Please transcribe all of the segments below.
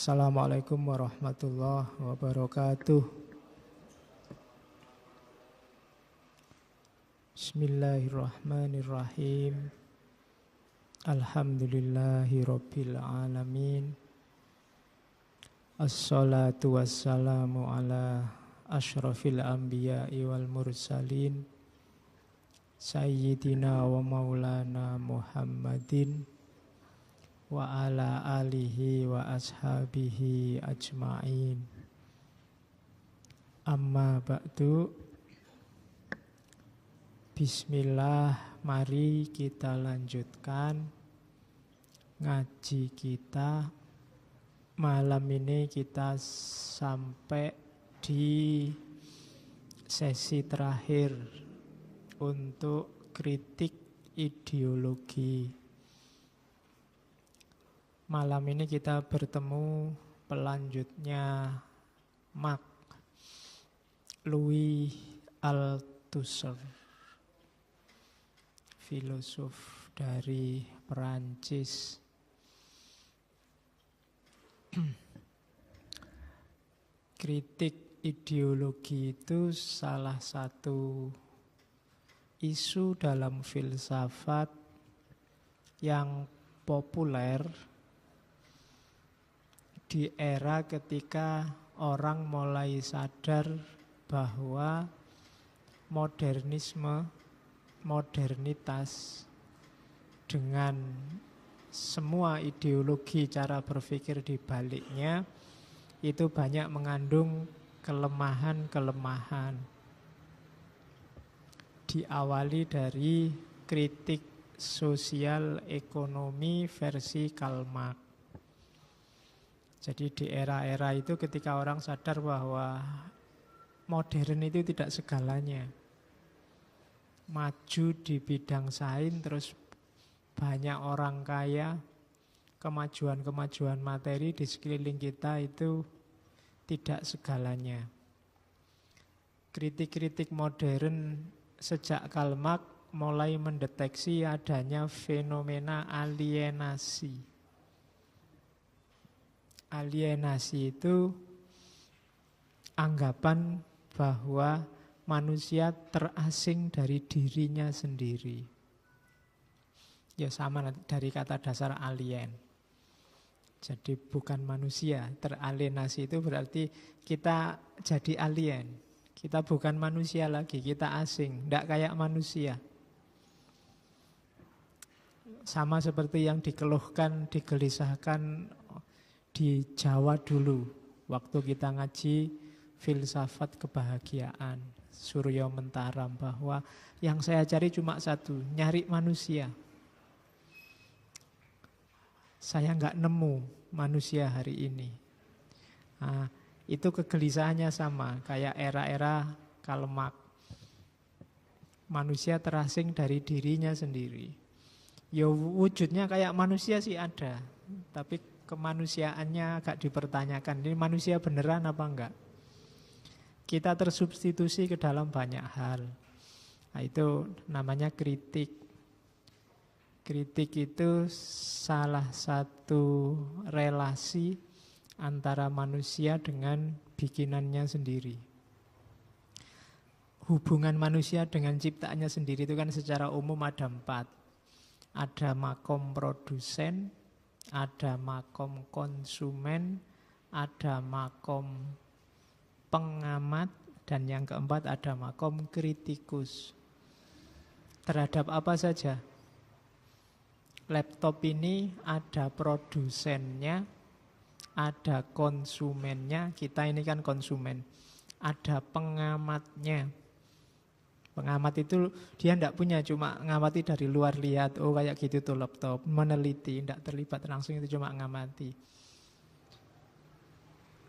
Assalamualaikum warahmatullahi wabarakatuh. Bismillahirrahmanirrahim. Alhamdulillahi rabbil alamin. Assalatu wassalamu ala asyrafil anbiya'i wal mursalin Sayyidina wa maulana Muhammadin wa ala alihi wa ashabihi ajma'in. Amma ba'du. Bismillah, mari kita lanjutkan ngaji kita. Malam ini kita sampai di sesi terakhir untuk kritik ideologi. Malam ini kita bertemu pelanjutnya Marx Louis Althusser, filosof dari Perancis. Kritik ideologi itu salah satu isu dalam filsafat yang populer di era ketika orang mulai sadar bahwa modernitas dengan semua ideologi cara berpikir di baliknya itu banyak mengandung kelemahan-kelemahan. Diawali dari kritik sosial ekonomi versi Karl Marx. Jadi di era-era itu ketika orang sadar bahwa modern itu tidak segalanya. Maju di bidang sains, terus banyak orang kaya, kemajuan-kemajuan materi di sekeliling kita itu tidak segalanya. Kritik-kritik modern sejak Karl Marx mulai mendeteksi adanya fenomena alienasi. Alienasi itu anggapan bahwa manusia terasing dari dirinya sendiri. Ya sama dari kata dasar alien. Jadi bukan manusia. Teralienasi itu berarti kita jadi alien. Kita bukan manusia lagi, kita asing, tidak kayak manusia. Sama seperti yang dikeluhkan, digelisahkan di Jawa dulu, waktu kita ngaji filsafat kebahagiaan, Suryo Mentaram, bahwa yang saya cari cuma satu, nyari manusia. Saya nggak nemu manusia hari ini. Nah, itu kegelisahannya sama, kayak era-era Karl Marx. Manusia terasing dari dirinya sendiri. Ya wujudnya kayak manusia sih ada, tapi kemanusiaannya agak dipertanyakan. Ini manusia beneran apa enggak? Kita tersubstitusi ke dalam banyak hal. Nah, itu namanya kritik. Kritik itu salah satu relasi antara manusia dengan bikinannya sendiri. Hubungan manusia dengan ciptaannya sendiri itu kan secara umum ada 4. Ada makom produsen, ada makom konsumen, ada makom pengamat, dan yang keempat ada makom kritikus. Terhadap apa saja? Laptop ini ada produsennya, ada konsumennya, kita ini kan konsumen. Ada pengamatnya. Pengamat itu dia tidak punya, cuma ngamati dari luar lihat, oh kayak gitu tuh laptop, meneliti, tidak terlibat langsung, itu cuma ngamati.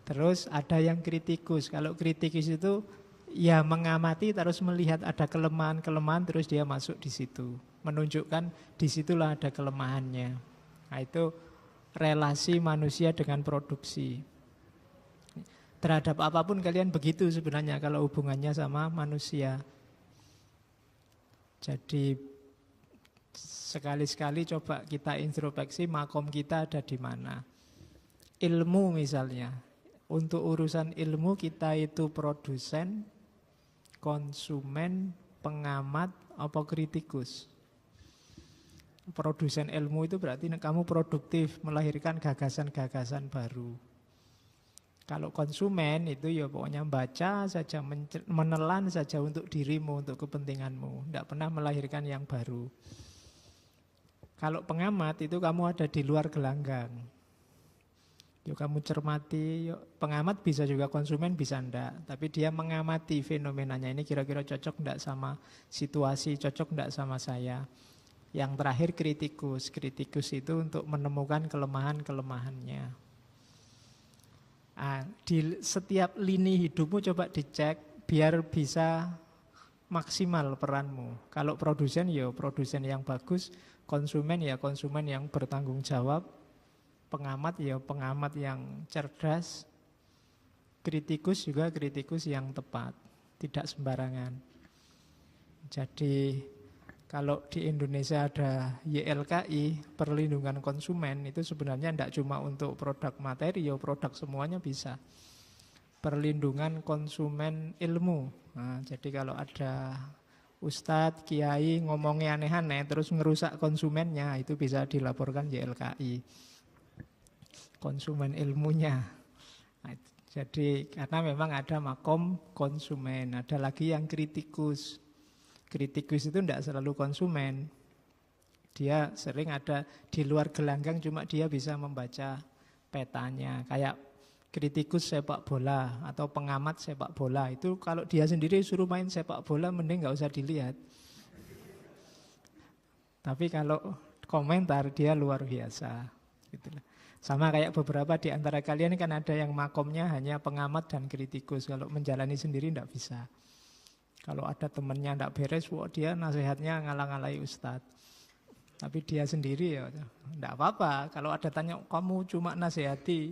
Terus ada yang kritikus. Kalau kritikus itu ya mengamati terus melihat ada kelemahan-kelemahan, terus dia masuk di situ, menunjukkan disitulah ada kelemahannya. Nah, itu relasi manusia dengan produksi. Terhadap apapun kalian begitu sebenarnya kalau hubungannya sama manusia. Jadi sekali-sekali coba kita introspeksi makom kita ada di mana. ilmu misalnya. Untuk urusan ilmu kita itu produsen, konsumen, pengamat, apa kritikus. Produsen ilmu itu berarti kamu produktif, melahirkan gagasan-gagasan baru. Kalau konsumen itu ya pokoknya baca saja, menelan saja untuk dirimu, untuk kepentinganmu. Tidak pernah melahirkan yang baru. Kalau pengamat itu kamu ada di luar gelanggang. Yuk kamu cermati, yuk pengamat bisa juga konsumen, bisa enggak. Tapi dia mengamati fenomenanya, ini kira-kira cocok enggak sama situasi, cocok enggak sama saya. Yang terakhir kritikus. Kritikus itu untuk menemukan kelemahan-kelemahannya. Di setiap lini hidupmu coba dicek biar bisa maksimal peranmu. Kalau produsen ya produsen yang bagus, konsumen ya konsumen yang bertanggung jawab, pengamat ya pengamat yang cerdas, kritikus juga kritikus yang tepat, tidak sembarangan. Jadi kalau di Indonesia ada YLKI, perlindungan konsumen, itu sebenarnya tidak cuma untuk produk materi, ya produk semuanya bisa. Perlindungan konsumen ilmu. Nah, jadi kalau ada ustadz, kiai ngomongnya aneh-aneh, terus ngerusak konsumennya, itu bisa dilaporkan YLKI. Konsumen ilmunya. Nah, jadi karena memang ada makom konsumen, ada lagi yang kritikus. Kritikus itu tidak selalu konsumen. Dia sering ada di luar gelanggang, cuma dia bisa membaca petanya. Kayak kritikus sepak bola atau pengamat sepak bola. Itu kalau dia sendiri suruh main sepak bola, mending nggak usah dilihat. Tapi kalau komentar, dia luar biasa. Gitu. Sama kayak beberapa di antara kalian kan ada yang makomnya hanya pengamat dan kritikus. Kalau menjalani sendiri tidak bisa. Kalau ada temannya tidak beres, dia nasihatnya ngalang-alai ustadz. Tapi dia sendiri ya tidak apa-apa. Kalau ada tanya, kamu cuma nasihati,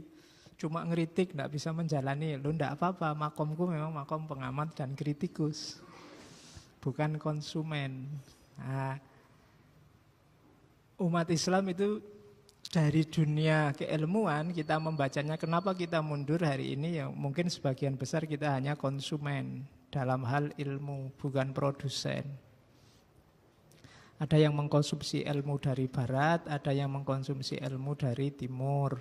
cuma ngeritik, tidak bisa menjalani. Lu tidak apa-apa, makomku memang makom pengamat dan kritikus. Bukan konsumen. Nah, umat Islam itu dari dunia keilmuan kita membacanya, kenapa kita mundur hari ini? Ya mungkin sebagian besar kita hanya konsumen dalam hal ilmu, bukan produsen. Ada yang mengkonsumsi ilmu dari barat, ada yang mengkonsumsi ilmu dari timur.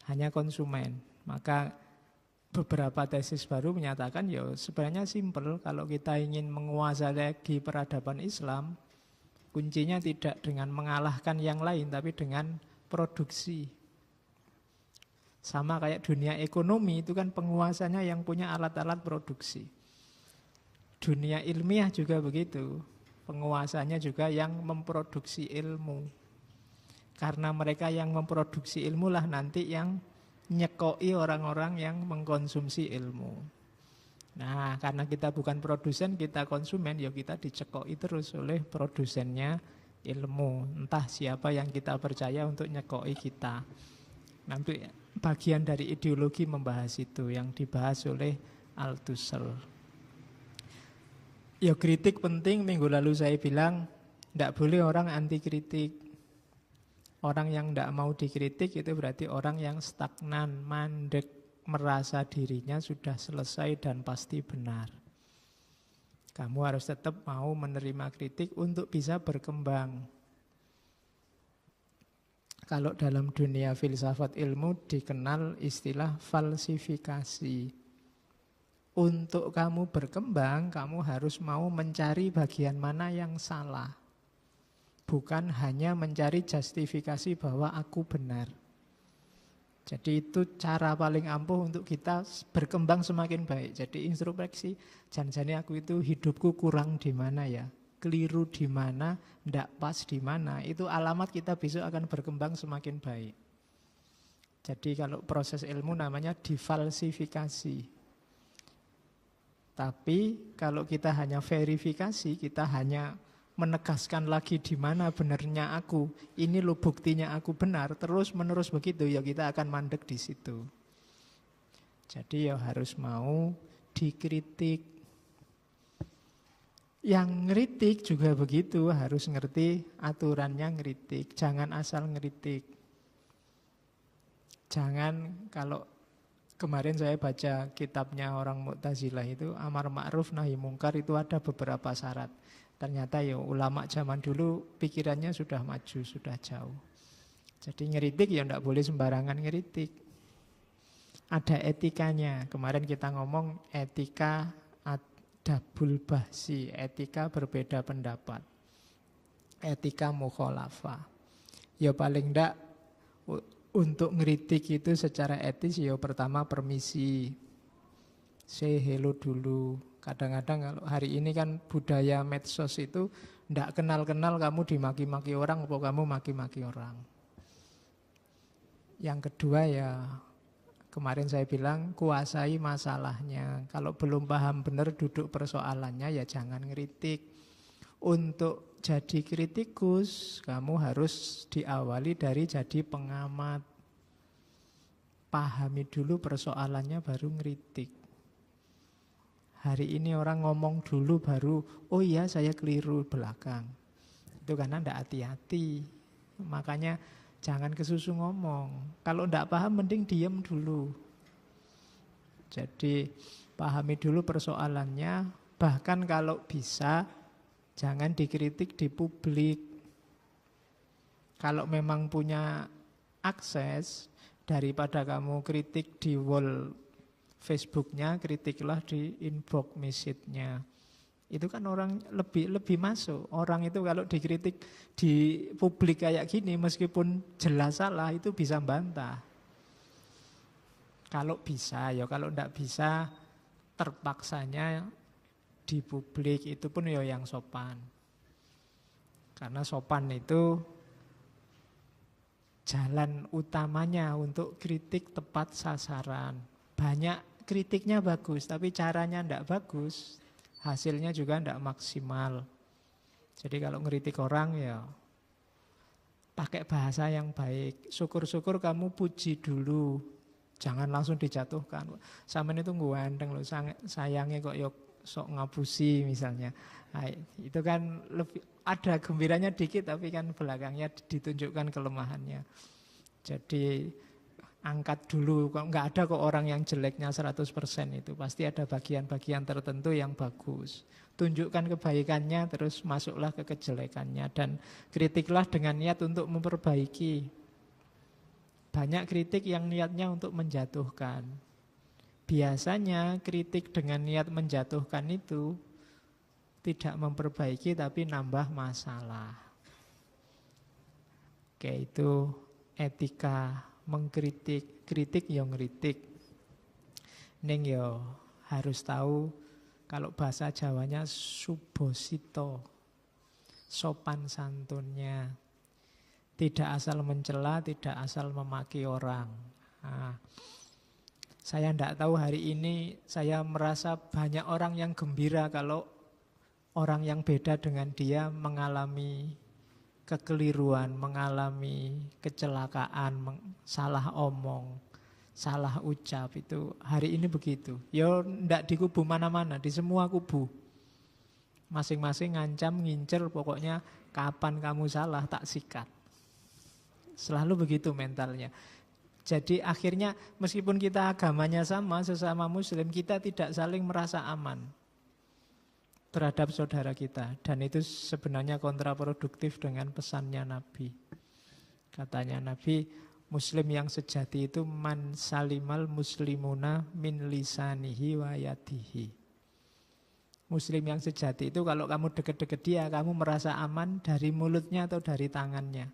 Hanya konsumen. Maka beberapa tesis baru menyatakan ya sebenarnya simpel. Kalau kita ingin menguasai lagi peradaban Islam, kuncinya tidak dengan mengalahkan yang lain, tapi dengan produksi. Sama kayak dunia ekonomi, itu kan penguasanya yang punya alat-alat produksi. Dunia ilmiah juga begitu. Penguasanya juga yang memproduksi ilmu. Karena mereka yang memproduksi ilmu lah nanti yang nyekoi orang-orang yang mengkonsumsi ilmu. Nah, karena kita bukan produsen, kita konsumen, ya kita dicekoi terus oleh produsennya ilmu. Entah siapa yang kita percaya untuk nyekoi kita. Nanti bagian dari ideologi membahas itu, yang dibahas oleh Althusser. Ya kritik penting, minggu lalu saya bilang tidak boleh orang anti kritik. Orang yang tidak mau dikritik itu berarti orang yang stagnan, mandek, merasa dirinya sudah selesai dan pasti benar. Kamu harus tetap mau menerima kritik untuk bisa berkembang. Kalau dalam dunia filsafat ilmu dikenal istilah falsifikasi. Untuk kamu berkembang, kamu harus mau mencari bagian mana yang salah. Bukan hanya mencari justifikasi bahwa aku benar. Jadi itu cara paling ampuh untuk kita berkembang semakin baik. Jadi introspeksi, jangan-jangan aku itu hidupku kurang di mana ya, keliru di mana, ndak pas di mana. Itu alamat kita besok akan berkembang semakin baik. Jadi kalau proses ilmu namanya difalsifikasi. Tapi kalau kita hanya verifikasi, kita hanya menegaskan lagi di mana benarnya aku. Ini loh buktinya aku benar. Terus menerus begitu ya kita akan mandek di situ. Jadi ya harus mau dikritik. Yang ngeritik juga begitu, harus ngerti aturannya ngeritik. Jangan asal ngeritik. Jangan, kalau kemarin saya baca kitabnya orang Mu'tazilah itu, amar ma'ruf nahi mungkar itu ada beberapa syarat. Ternyata ya ulama zaman dulu pikirannya sudah maju, sudah jauh. Jadi ngeritik ya enggak boleh sembarangan ngeritik. Ada etikanya. Kemarin kita ngomong etika adabul bahsi, etika berbeda pendapat. Etika mukhalafah. Ya paling enggak untuk ngeritik itu secara etis ya pertama permisi. Say hello dulu. Kadang-kadang kalau hari ini kan budaya medsos itu enggak kenal-kenal kamu dimaki-maki orang atau kamu maki-maki orang. Yang kedua ya kemarin saya bilang kuasai masalahnya. Kalau belum paham benar duduk persoalannya ya jangan ngeritik. Untuk jadi kritikus kamu harus diawali dari jadi pengamat. Pahami dulu persoalannya baru ngeritik. Hari ini orang ngomong dulu baru oh iya saya keliru belakang. Itu karena tidak hati-hati. Makanya jangan kesusu ngomong. Kalau tidak paham mending diam dulu. Jadi pahami dulu persoalannya. Bahkan kalau bisa jangan dikritik di publik. Kalau memang punya akses, daripada kamu kritik di wall Facebooknya, kritiklah di inbox message-nya. Itu kan orang lebih masuk. Orang itu kalau dikritik di publik kayak gini, meskipun jelas salah, itu bisa bantah. Kalau bisa, ya kalau tidak bisa, terpaksanya di publik itu pun ya yang sopan. Karena sopan itu jalan utamanya untuk kritik tepat sasaran. Banyak kritiknya bagus, tapi caranya tidak bagus. Hasilnya juga tidak maksimal. Jadi kalau ngeritik orang ya pakai bahasa yang baik. Syukur-syukur kamu puji dulu. Jangan langsung dijatuhkan. Sampeyan itu ganteng loh, sayangnya kok ya sok ngapusi misalnya. Nah, itu kan lebih ada gembiranya dikit tapi kan belakangnya ditunjukkan kelemahannya. Jadi angkat dulu, kok nggak ada kok orang yang jeleknya 100% itu. Pasti ada bagian-bagian tertentu yang bagus. Tunjukkan kebaikannya, terus masuklah ke kejelekannya. Dan kritiklah dengan niat untuk memperbaiki. Banyak kritik yang niatnya untuk menjatuhkan. Biasanya kritik dengan niat menjatuhkan itu tidak memperbaiki tapi nambah masalah. Oke, itu etika mengkritik, kritik ya ngritik. Ning ya harus tahu kalau bahasa Jawanya subosito, sopan santunnya. Tidak asal mencela, tidak asal memaki orang. Nah, saya tidak tahu hari ini saya merasa banyak orang yang gembira kalau orang yang beda dengan dia mengalami kekeliruan, mengalami kecelakaan, salah omong, salah ucap itu hari ini begitu. Ya ndak di kubu mana-mana, di semua kubu. Masing-masing ngancam, ngincer, pokoknya kapan kamu salah tak sikat. Selalu begitu mentalnya. Jadi akhirnya meskipun kita agamanya sama, sesama muslim, kita tidak saling merasa aman terhadap saudara kita. Dan itu sebenarnya kontraproduktif dengan pesannya Nabi. Katanya Nabi, muslim yang sejati itu man salimal muslimuna min lisanihi wa yadihi. Muslim yang sejati itu kalau kamu deket-deket dia, kamu merasa aman dari mulutnya atau dari tangannya.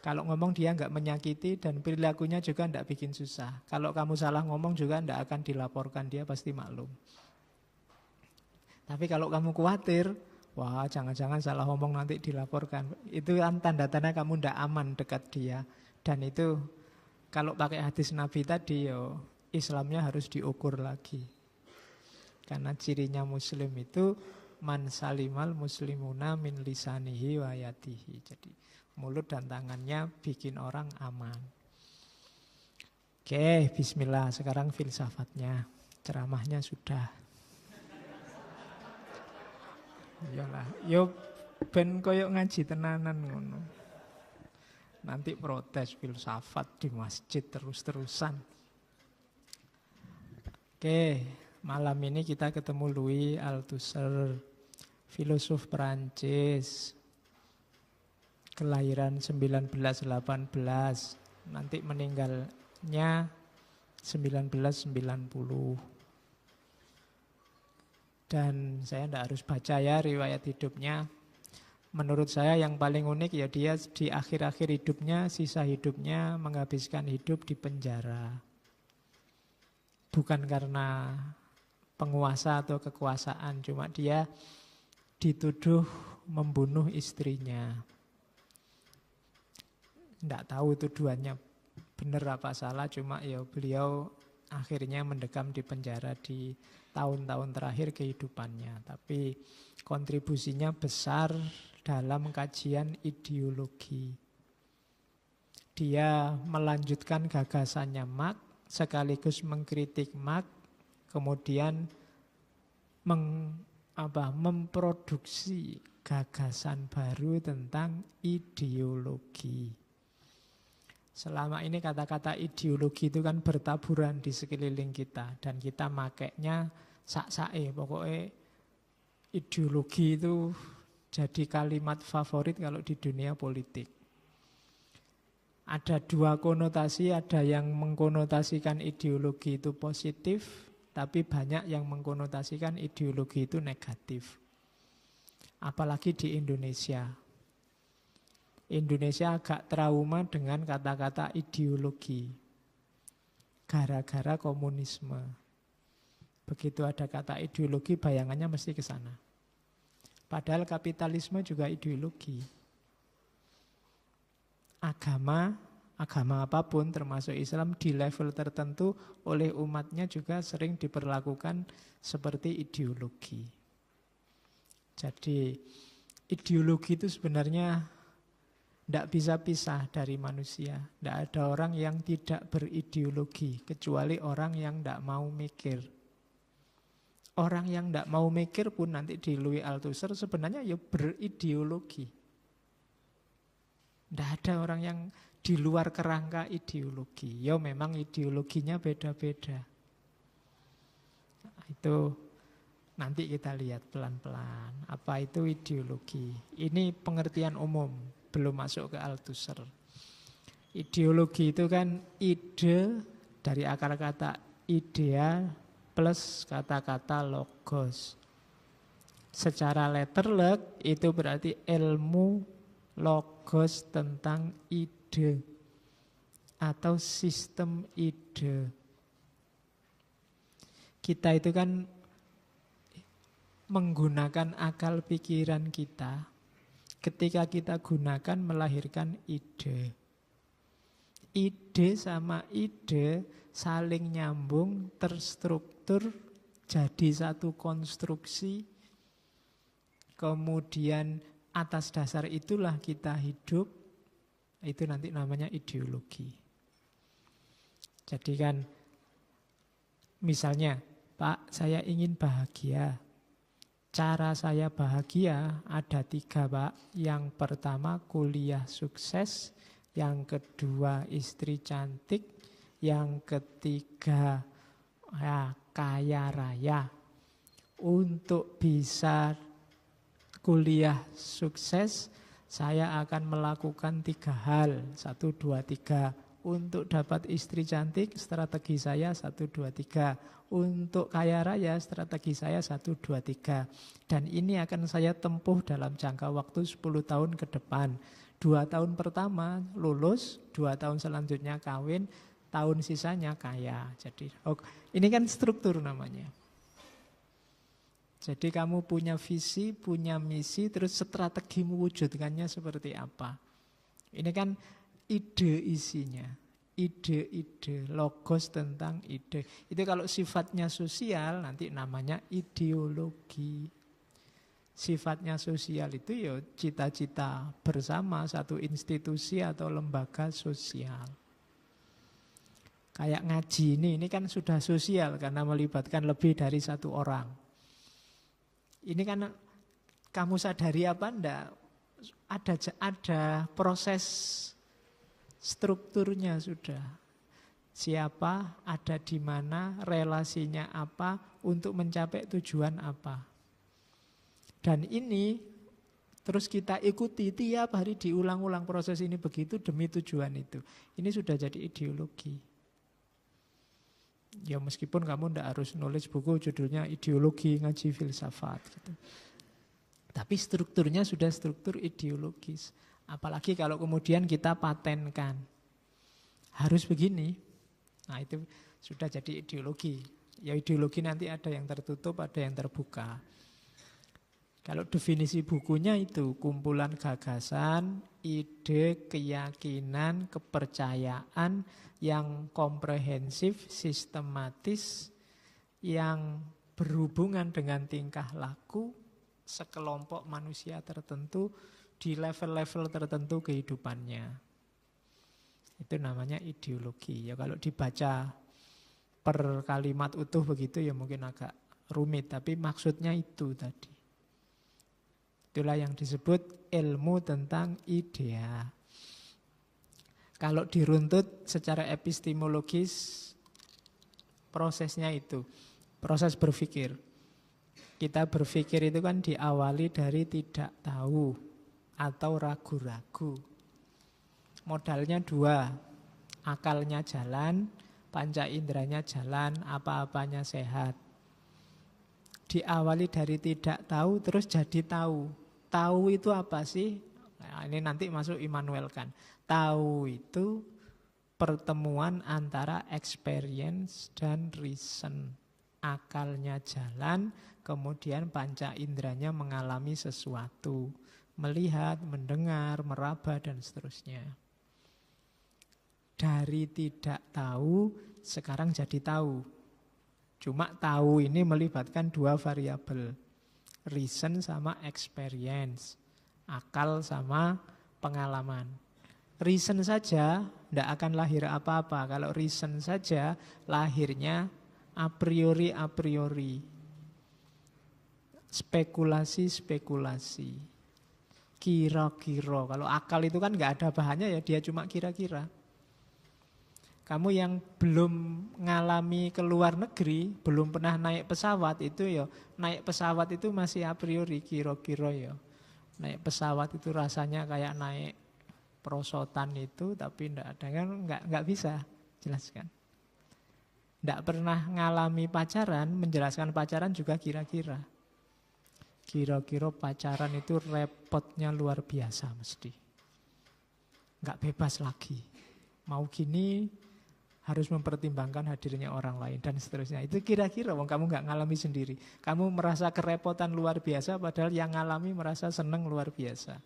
Kalau ngomong dia nggak menyakiti dan perilakunya juga nggak bikin susah. Kalau kamu salah ngomong juga nggak akan dilaporkan, dia pasti maklum. Tapi kalau kamu khawatir, wah jangan-jangan salah ngomong nanti dilaporkan. Itu kan tanda-tanda kamu tidak aman dekat dia. Dan itu kalau pakai hadis Nabi tadi, yo, Islamnya harus diukur lagi. Karena cirinya muslim itu man salimal muslimuna min lisanihi wa yadihi. Jadi mulut dan tangannya bikin orang aman. Oke, bismillah. Sekarang filsafatnya. Ceramahnya sudah. Iyalah, yo ben koyo ngaji tenanan ngono. Nanti protes filsafat di masjid terus-terusan. Oke, malam ini kita ketemu Louis Althusser, filosof Perancis, kelahiran 1918, nanti meninggalnya 1990. Dan saya tidak harus baca ya riwayat hidupnya. Menurut saya yang paling unik ya dia di akhir-akhir hidupnya, sisa hidupnya menghabiskan hidup di penjara. Bukan karena penguasa atau kekuasaan, cuma dia dituduh membunuh istrinya. Tidak tahu tuduhannya benar apa salah, cuma ya beliau akhirnya mendekam di penjara di tahun-tahun terakhir kehidupannya. Tapi kontribusinya besar dalam kajian ideologi. Dia melanjutkan gagasannya Marx, sekaligus mengkritik Marx, kemudian memproduksi gagasan baru tentang ideologi. Selama ini kata-kata ideologi itu kan bertaburan di sekeliling kita, dan kita makainya sak-sae. Pokoknya ideologi itu jadi kalimat favorit kalau di dunia politik. Ada dua konotasi, ada yang mengkonotasikan ideologi itu positif, tapi banyak yang mengkonotasikan ideologi itu negatif. Apalagi di Indonesia. Indonesia agak trauma dengan kata-kata ideologi. Gara-gara komunisme. Begitu ada kata ideologi, bayangannya mesti ke sana. Padahal kapitalisme juga ideologi. Agama apapun termasuk Islam di level tertentu oleh umatnya juga sering diperlakukan seperti ideologi. Jadi ideologi itu sebenarnya tidak bisa pisah dari manusia. Tidak ada orang yang tidak berideologi kecuali orang yang tidak mau mikir. Orang yang tidak mau mikir pun nanti di Louis Althusser sebenarnya ya berideologi. Tidak ada orang yang di luar kerangka ideologi. Ya memang ideologinya beda-beda. Nah, itu nanti kita lihat pelan-pelan. Apa itu ideologi? Ini pengertian umum, belum masuk ke Althusser. Ideologi itu kan ide dari akar kata idea plus kata-kata logos. Secara letterlek itu berarti ilmu logos tentang ide atau sistem ide. Kita itu kan menggunakan akal pikiran kita. Ketika kita gunakan melahirkan ide. Ide sama ide saling nyambung, terstruktur, jadi satu konstruksi. Kemudian atas dasar itulah kita hidup. Itu nanti namanya ideologi. Jadi kan misalnya, Pak, saya ingin bahagia. Cara saya bahagia ada 3, Pak. Yang pertama kuliah sukses, yang kedua istri cantik, yang ketiga kaya raya. Untuk bisa kuliah sukses, saya akan melakukan 3 hal. 1, 2, 3. Untuk dapat istri cantik, strategi saya 1, 2, 3. Untuk kaya raya, strategi saya 1, 2, 3. Dan ini akan saya tempuh dalam jangka waktu 10 tahun ke depan. 2 tahun pertama lulus, 2 tahun selanjutnya kawin, tahun sisanya kaya. Jadi ini kan struktur namanya. Jadi kamu punya visi, punya misi, terus strategi mewujudkannya seperti apa. Ini kan ide isinya. Ide-ide, logos tentang ide. Itu kalau sifatnya sosial nanti namanya ideologi. Sifatnya sosial itu ya cita-cita bersama satu institusi atau lembaga sosial. Kayak ngaji ini kan sudah sosial karena melibatkan lebih dari 1 orang. Ini kan kamu sadari apa enggak? Ada proses strukturnya sudah. Siapa, ada di mana, relasinya apa, untuk mencapai tujuan apa. Dan ini terus kita ikuti tiap hari, diulang-ulang proses ini begitu demi tujuan itu. Ini sudah jadi ideologi. Ya meskipun kamu tidak harus nulis buku judulnya ideologi ngaji filsafat gitu. Tapi strukturnya sudah struktur ideologis. Apalagi kalau kemudian kita patenkan. Harus begini. Nah itu sudah jadi ideologi. Ya ideologi nanti ada yang tertutup, ada yang terbuka. Kalau definisi bukunya itu kumpulan gagasan, ide, keyakinan, kepercayaan yang komprehensif, sistematis, yang berhubungan dengan tingkah laku sekelompok manusia tertentu di level-level tertentu kehidupannya. Itu namanya ideologi. Ya kalau dibaca per kalimat utuh begitu ya mungkin agak rumit, tapi maksudnya itu tadi. Itulah yang disebut ilmu tentang idea. Kalau diruntut secara epistemologis, prosesnya itu, proses berpikir. Kita berpikir itu kan diawali dari tidak tahu atau ragu-ragu. Modalnya dua, akalnya jalan, panca inderanya jalan, apa-apanya sehat. Diawali dari tidak tahu, terus jadi tahu. Tahu itu apa sih? Nah, ini nanti masuk Immanuel Kant. Tahu itu pertemuan antara experience dan reason. Akalnya jalan, kemudian panca inderanya mengalami sesuatu. Melihat, mendengar, meraba, dan seterusnya. Dari tidak tahu, sekarang jadi tahu. Cuma tahu ini melibatkan dua variabel. Reason sama experience. Akal sama pengalaman. Reason saja tidak akan lahir apa-apa. Kalau reason saja lahirnya a priori. Spekulasi. Kira-kira. Kalau akal itu kan nggak ada bahannya ya, dia cuma kira-kira. Kamu yang belum ngalami ke luar negeri, belum pernah naik pesawat itu ya, naik pesawat itu masih a priori, kira-kira ya. Naik pesawat itu rasanya kayak naik perosotan itu, tapi enggak ada kan, enggak bisa jelaskan. Enggak pernah ngalami pacaran, menjelaskan pacaran juga kira-kira. Kira-kira pacaran itu repotnya luar biasa mesti. Enggak bebas lagi. Mau gini harus mempertimbangkan hadirnya orang lain dan seterusnya. Itu kira-kira, wong kamu nggak ngalami sendiri. Kamu merasa kerepotan luar biasa, padahal yang ngalami merasa senang luar biasa.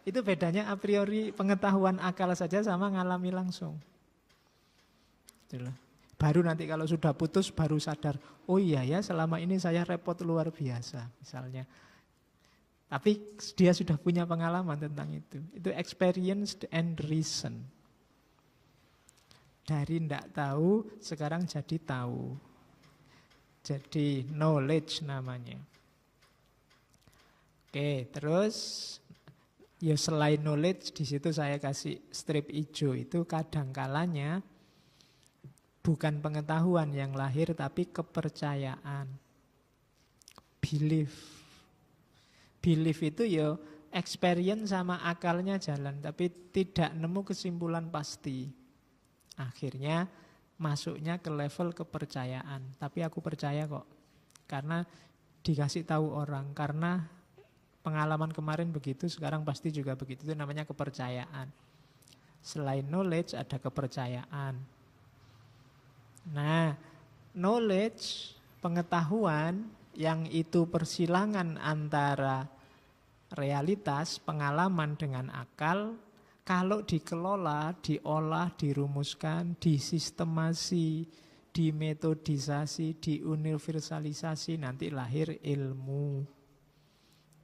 Itu bedanya a priori pengetahuan akal saja sama ngalami langsung. Itulah. Baru nanti kalau sudah putus baru sadar, oh iya ya selama ini saya repot luar biasa misalnya. Tapi dia sudah punya pengalaman tentang itu. Itu experienced and reason. Dari tidak tahu, sekarang jadi tahu. Jadi knowledge namanya. Oke, terus ya selain knowledge, di situ saya kasih strip hijau itu kadangkalanya bukan pengetahuan yang lahir, tapi kepercayaan. Belief. Belief itu ya experience sama akalnya jalan, tapi tidak nemu kesimpulan pasti. Akhirnya masuknya ke level kepercayaan. Tapi aku percaya kok. Karena dikasih tahu orang. Karena pengalaman kemarin begitu, sekarang pasti juga begitu. Itu namanya kepercayaan. Selain knowledge ada kepercayaan. Nah, knowledge, pengetahuan yang itu persilangan antara realitas, pengalaman dengan akal. Kalau dikelola, diolah, dirumuskan, disistemasi, dimetodisasi, diuniversalisasi, nanti lahir ilmu.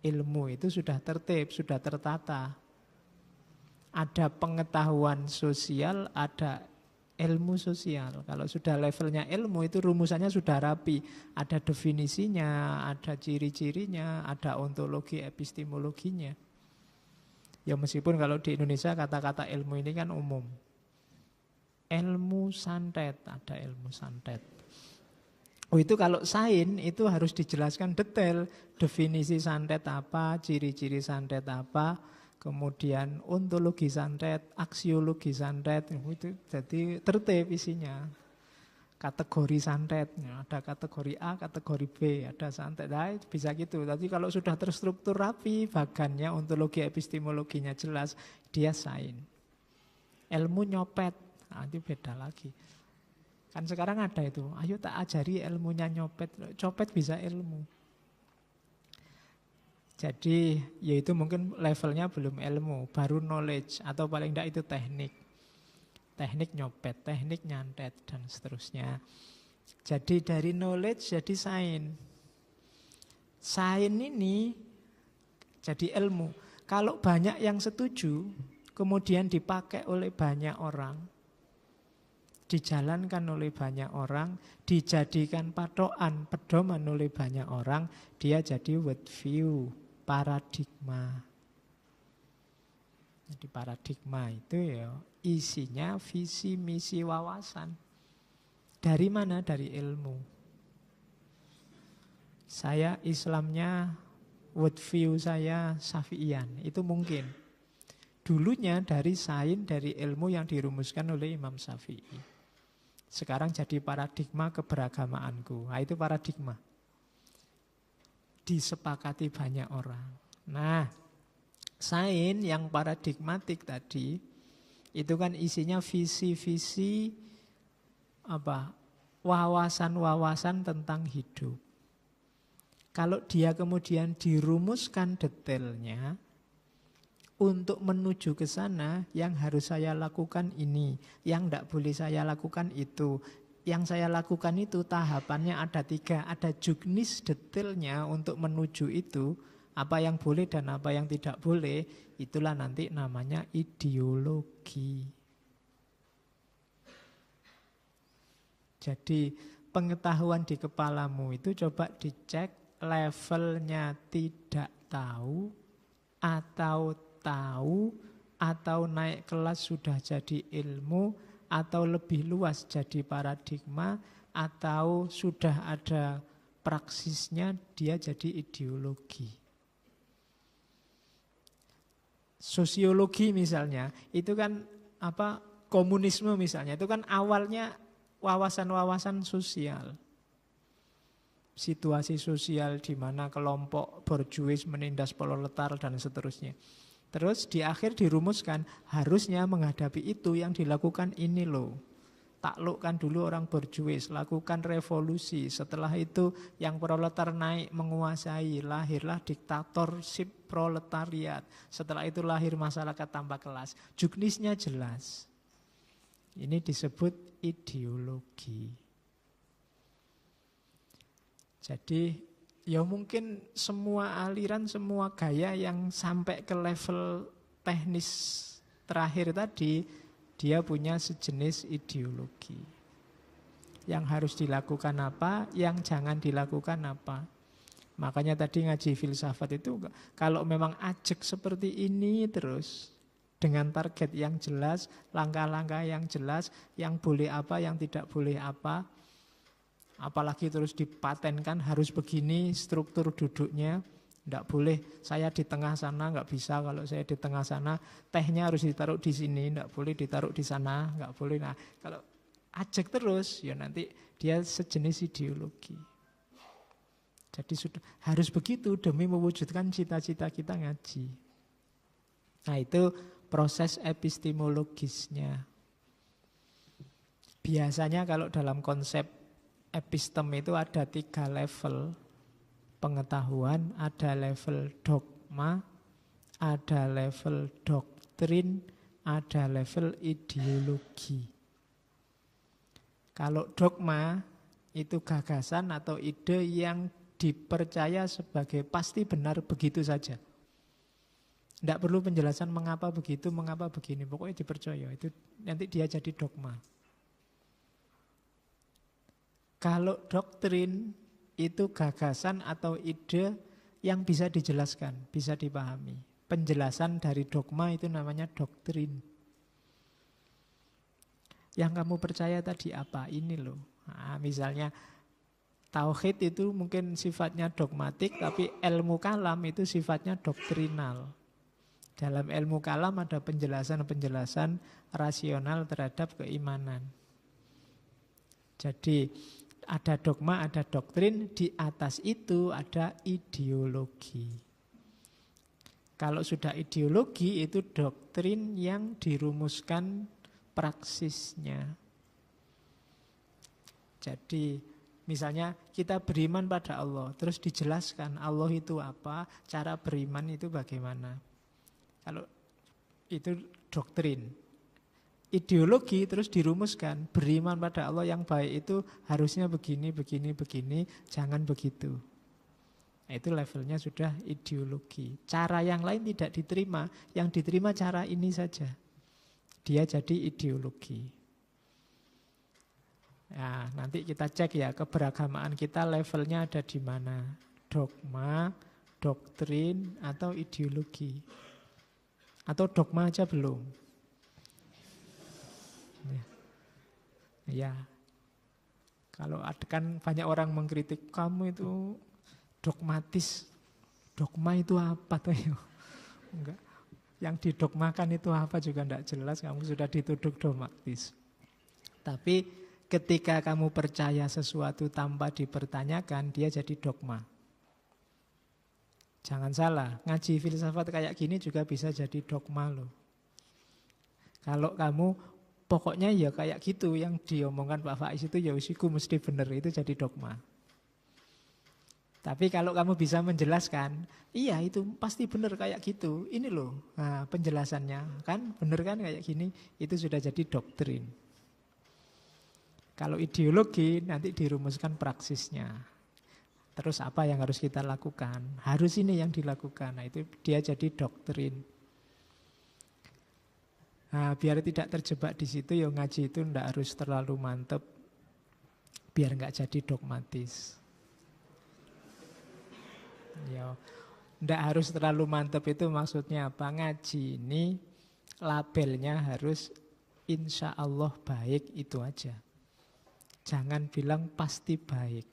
Ilmu itu sudah tertib, sudah tertata. Ada pengetahuan sosial, ada ilmu sosial. Kalau sudah levelnya ilmu itu rumusannya sudah rapi. Ada definisinya, ada ciri-cirinya, ada ontologi epistemologinya. Ya meskipun kalau di Indonesia kata-kata ilmu ini kan umum. Ilmu santet, ada ilmu santet. Oh itu kalau sains itu harus dijelaskan detail. Definisi santet apa, ciri-ciri santet apa, kemudian ontologi santet, aksiologi santet. Itu jadi tertib isinya. Kategori santet, ada kategori A, kategori B, ada santet, nah, bisa gitu. Tapi kalau sudah terstruktur rapi, bagannya ontologi epistemologinya jelas, dia sains. Ilmu nyopet, nah, itu beda lagi. Kan sekarang ada itu, ayo tak ajari ilmunya nyopet, copet bisa ilmu. Jadi yaitu mungkin levelnya belum ilmu, baru knowledge, atau paling tidak itu teknik. Teknik nyopet, teknik nyantet, dan seterusnya. Jadi dari knowledge jadi sains. Sains ini jadi ilmu. Kalau banyak yang setuju, kemudian dipakai oleh banyak orang, dijalankan oleh banyak orang, dijadikan patokan, pedoman oleh banyak orang, dia jadi worldview, paradigma. Jadi paradigma itu ya isinya visi, misi, wawasan. Dari mana? Dari ilmu. Saya Islamnya, worldview saya Syafi'ian, itu mungkin. Dulunya dari sains, dari ilmu yang dirumuskan oleh Imam Syafi'i. Sekarang jadi paradigma keberagamaanku. Nah, itu paradigma. Disepakati banyak orang. Nah, sains yang paradigmatik tadi itu kan isinya visi-visi wawasan-wawasan tentang hidup. Kalau dia kemudian dirumuskan detailnya, untuk menuju ke sana yang harus saya lakukan ini, yang tidak boleh saya lakukan itu. Yang saya lakukan itu tahapannya ada 3, ada juknis detailnya untuk menuju itu. Apa yang boleh dan apa yang tidak boleh, itulah nanti namanya ideologi. Jadi pengetahuan di kepalamu itu coba dicek levelnya tidak tahu, atau tahu, atau naik kelas sudah jadi ilmu, atau lebih luas jadi paradigma, atau sudah ada praksisnya dia jadi ideologi. Sosiologi misalnya, itu kan komunisme misalnya, itu kan awalnya wawasan-wawasan sosial. Situasi sosial di mana kelompok borjuis menindas proletar dan seterusnya. Terus di akhir dirumuskan harusnya menghadapi itu yang dilakukan ini loh. Taklukkan dulu orang borjuis, lakukan revolusi. Setelah itu yang proletar naik menguasai, lahirlah diktatorship proletariat. Setelah itu lahir masyarakat tanpa kelas. Juknisnya jelas. Ini disebut ideologi. Jadi ya mungkin semua aliran, semua gaya yang sampai ke level teknis terakhir tadi, dia punya sejenis ideologi. Yang harus dilakukan apa, yang jangan dilakukan apa. Makanya tadi ngaji filsafat itu, kalau memang ajek seperti ini terus, dengan target yang jelas, langkah-langkah yang jelas, yang boleh apa, yang tidak boleh apa, apalagi terus dipatenkan harus begini struktur duduknya. Tidak boleh saya di tengah sana, nggak bisa kalau saya di tengah sana. Tehnya harus ditaruh di sini, tidak boleh ditaruh di sana, nggak boleh. Nah kalau ajak terus, ya nanti dia sejenis ideologi. Jadi sudah harus begitu demi mewujudkan cita-cita kita ngaji. Nah itu proses epistemologisnya. Biasanya kalau dalam konsep epistem itu ada 3 level pengetahuan, ada level dogma, ada level doktrin, ada level ideologi. Kalau dogma itu gagasan atau ide yang dipercaya sebagai pasti benar begitu saja. Tidak perlu penjelasan mengapa begitu, mengapa begini. Pokoknya dipercaya, itu nanti dia jadi dogma. Kalau doktrin itu gagasan atau ide yang bisa dijelaskan, bisa dipahami. penjelasan dari dogma itu namanya doktrin. Yang kamu percaya tadi apa? Ini loh. Nah, misalnya tauhid itu mungkin sifatnya dogmatik, tapi ilmu kalam itu sifatnya doktrinal. Dalam ilmu kalam ada penjelasan-penjelasan rasional terhadap keimanan. Jadi ada dogma, ada doktrin, di atas itu ada ideologi. Kalau sudah ideologi itu doktrin yang dirumuskan praksisnya. Jadi misalnya kita beriman pada Allah, terus dijelaskan Allah itu apa, cara beriman itu bagaimana. Kalau itu doktrin. Ideologi terus dirumuskan, beriman pada Allah yang baik itu harusnya begini, begini, begini, jangan begitu. Nah, itu levelnya sudah ideologi. Cara yang lain tidak diterima, yang diterima cara ini saja. Dia jadi ideologi. Nah, nanti kita cek ya keberagamaan kita levelnya ada di mana. Dogma, doktrin, atau ideologi. Atau dogma aja belum. Ya. Kalau ada kan banyak orang mengkritik kamu itu dogmatis. Dogma itu apa tuh? Enggak. Yang didogmakan itu apa juga enggak jelas, kamu sudah dituduh dogmatis. Tapi ketika kamu percaya sesuatu tanpa dipertanyakan, dia jadi dogma. Jangan salah, ngaji filsafat kayak gini juga bisa jadi dogma loh. Kalau kamu pokoknya ya kayak gitu, yang diomongkan Pak Faiz itu ya usiku mesti benar, itu jadi dogma. Tapi kalau kamu bisa menjelaskan, iya itu pasti benar kayak gitu, ini loh nah, penjelasannya, kan benar kan kayak gini, itu sudah jadi doktrin. Kalau ideologi nanti dirumuskan praksisnya. Terus apa yang harus kita lakukan? Harus ini yang dilakukan. Nah itu dia jadi doktrin. Nah, biar tidak terjebak di situ, ya ngaji itu tidak harus terlalu mantep. Biar nggak jadi dogmatis. Ya, tidak harus terlalu mantep itu maksudnya apa? Ngaji ini labelnya harus insya Allah baik, itu aja. Jangan bilang pasti baik.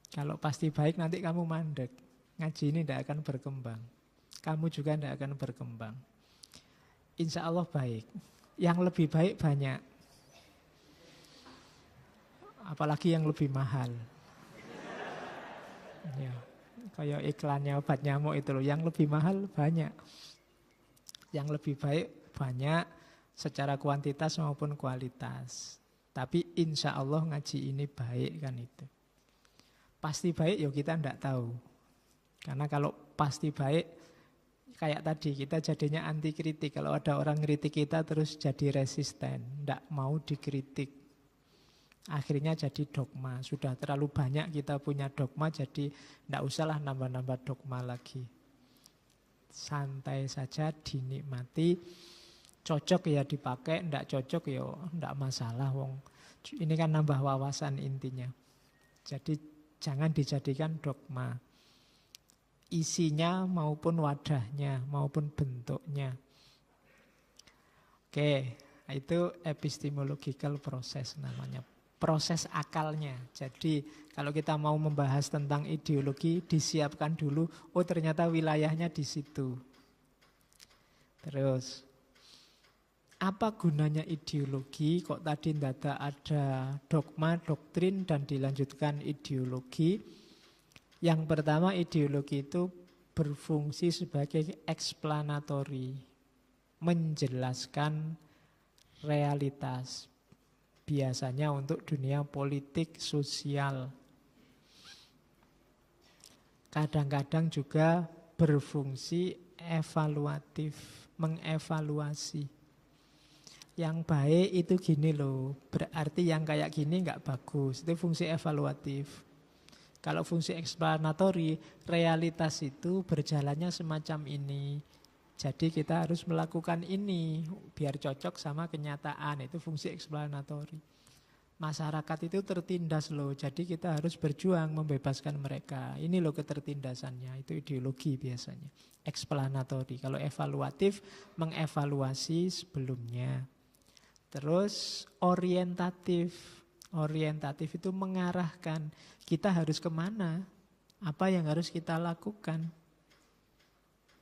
Kalau pasti baik nanti kamu mandek. Ngaji ini tidak akan berkembang. Kamu juga tidak akan berkembang. Insya Allah baik. Yang lebih baik banyak. Apalagi yang lebih mahal. Ya, kayak iklannya obat nyamuk itu loh. Yang lebih mahal banyak. Yang lebih baik banyak secara kuantitas maupun kualitas. Tapi insya Allah ngaji ini baik kan itu. Pasti baik ya kita tidak tahu. Karena kalau pasti baik, kayak tadi kita jadinya anti kritik. Kalau ada orang kritik kita terus jadi resisten, tidak mau dikritik. Akhirnya jadi dogma. Sudah terlalu banyak kita punya dogma, jadi tidak usahlah nambah-nambah dogma lagi. Santai saja, dinikmati. Cocok ya dipakai, tidak cocok ya tidak masalah. Wong. Ini kan nambah wawasan intinya. Jadi jangan dijadikan dogma. Isinya maupun wadahnya, maupun bentuknya. Oke, itu epistemological process namanya. Proses akalnya. Jadi kalau kita mau membahas tentang ideologi, disiapkan dulu, oh ternyata wilayahnya di situ. Terus, apa gunanya ideologi? Kok tadi tidak ada dogma, doktrin, dan dilanjutkan ideologi? Yang pertama, ideologi itu berfungsi sebagai explanatory, menjelaskan realitas. Biasanya untuk dunia politik, sosial. Kadang-kadang juga berfungsi evaluatif, mengevaluasi. Yang baik itu gini loh, berarti yang kayak gini nggak bagus. Itu fungsi evaluatif. Kalau fungsi explanatory, realitas itu berjalannya semacam ini. Jadi kita harus melakukan ini biar cocok sama kenyataan. Itu fungsi explanatory. Masyarakat itu tertindas loh, jadi kita harus berjuang membebaskan mereka. Ini loh ketertindasannya, itu ideologi biasanya. Explanatory, kalau evaluatif mengevaluasi sebelumnya. Terus orientatif, orientatif itu mengarahkan kita harus kemana, apa yang harus kita lakukan,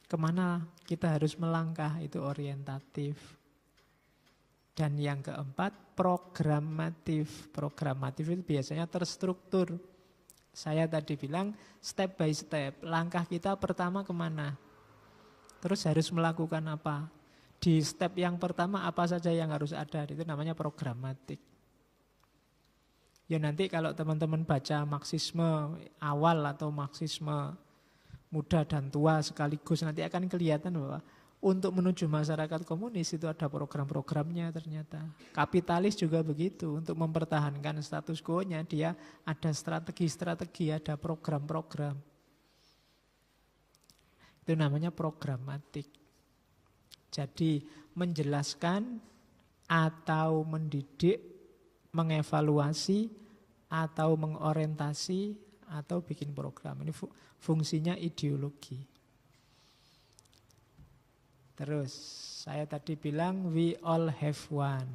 kemana kita harus melangkah, itu orientatif. Dan yang keempat, programatif. Programatif itu biasanya terstruktur. Saya tadi bilang step by step. Langkah kita pertama kemana? Terus harus melakukan apa? Di step yang pertama apa saja yang harus ada? Itu namanya programatik. Ya nanti kalau teman-teman baca Marxisme awal atau Marxisme muda dan tua sekaligus, nanti akan kelihatan bahwa untuk menuju masyarakat komunis itu ada program-programnya ternyata. Kapitalis juga begitu, untuk mempertahankan status quo-nya dia ada strategi-strategi, ada program-program. Itu namanya programatik. Jadi menjelaskan atau mendidik, mengevaluasi atau mengorientasi atau bikin program. Ini fungsinya ideologi. Terus, saya tadi bilang we all have one.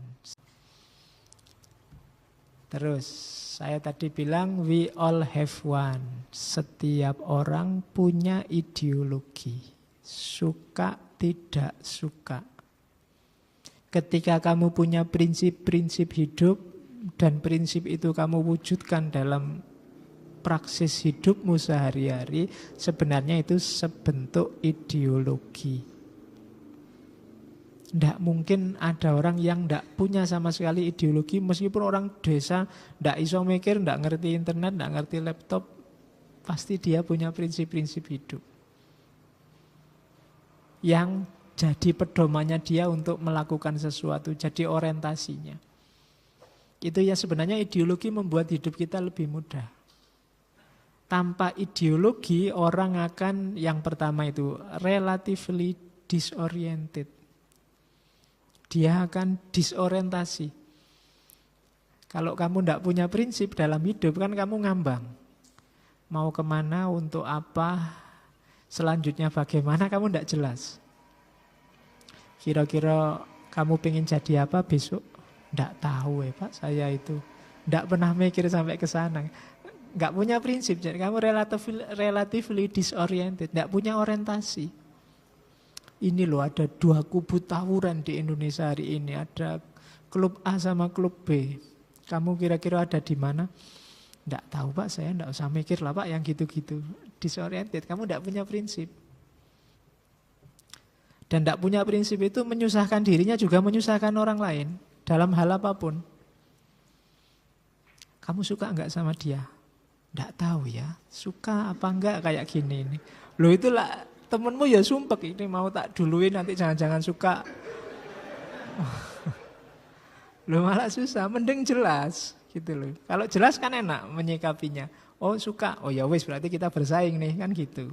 Terus, saya tadi bilang we all have one. Setiap orang punya ideologi. Suka, tidak suka. Ketika kamu punya prinsip-prinsip hidup, dan prinsip itu kamu wujudkan dalam praksis hidupmu sehari-hari, sebenarnya itu sebentuk ideologi. Tidak mungkin ada orang yang tidak punya sama sekali ideologi, meskipun orang desa tidak iso mikir, tidak ngerti internet, tidak ngerti laptop, pasti dia punya prinsip-prinsip hidup yang jadi pedomannya dia untuk melakukan sesuatu, jadi orientasinya. Itu ya sebenarnya ideologi membuat hidup kita lebih mudah. Tanpa ideologi orang akan, yang pertama itu relatively disoriented. Dia akan disorientasi. Kalau kamu tidak punya prinsip dalam hidup, kan kamu ngambang. Mau kemana, untuk apa, selanjutnya bagaimana, kamu tidak jelas. Kira-kira kamu pengen jadi apa besok? Tidak tahu Pak, saya itu. Tidak pernah mikir sampai ke sana. Nggak punya prinsip, jadi kamu relatively disoriented, tidak punya orientasi. Ini loh ada dua kubu tawuran di Indonesia hari ini. Ada klub A sama klub B. Kamu kira-kira ada di mana? Tidak tahu Pak, saya tidak usah mikir lah Pak yang gitu-gitu. Disoriented, kamu tidak punya prinsip. Dan tidak punya prinsip itu menyusahkan dirinya juga menyusahkan orang lain. Dalam hal apapun. Kamu suka enggak sama dia? Tidak tahu ya. Suka apa enggak kayak gini ini. Loh itulah temenmu ya sumpek, ini mau tak duluin nanti jangan-jangan suka. Loh malah susah, mending jelas gitu loh. Kalau jelas kan enak menyikapinya. Oh suka, oh ya wis berarti kita bersaing nih, kan gitu.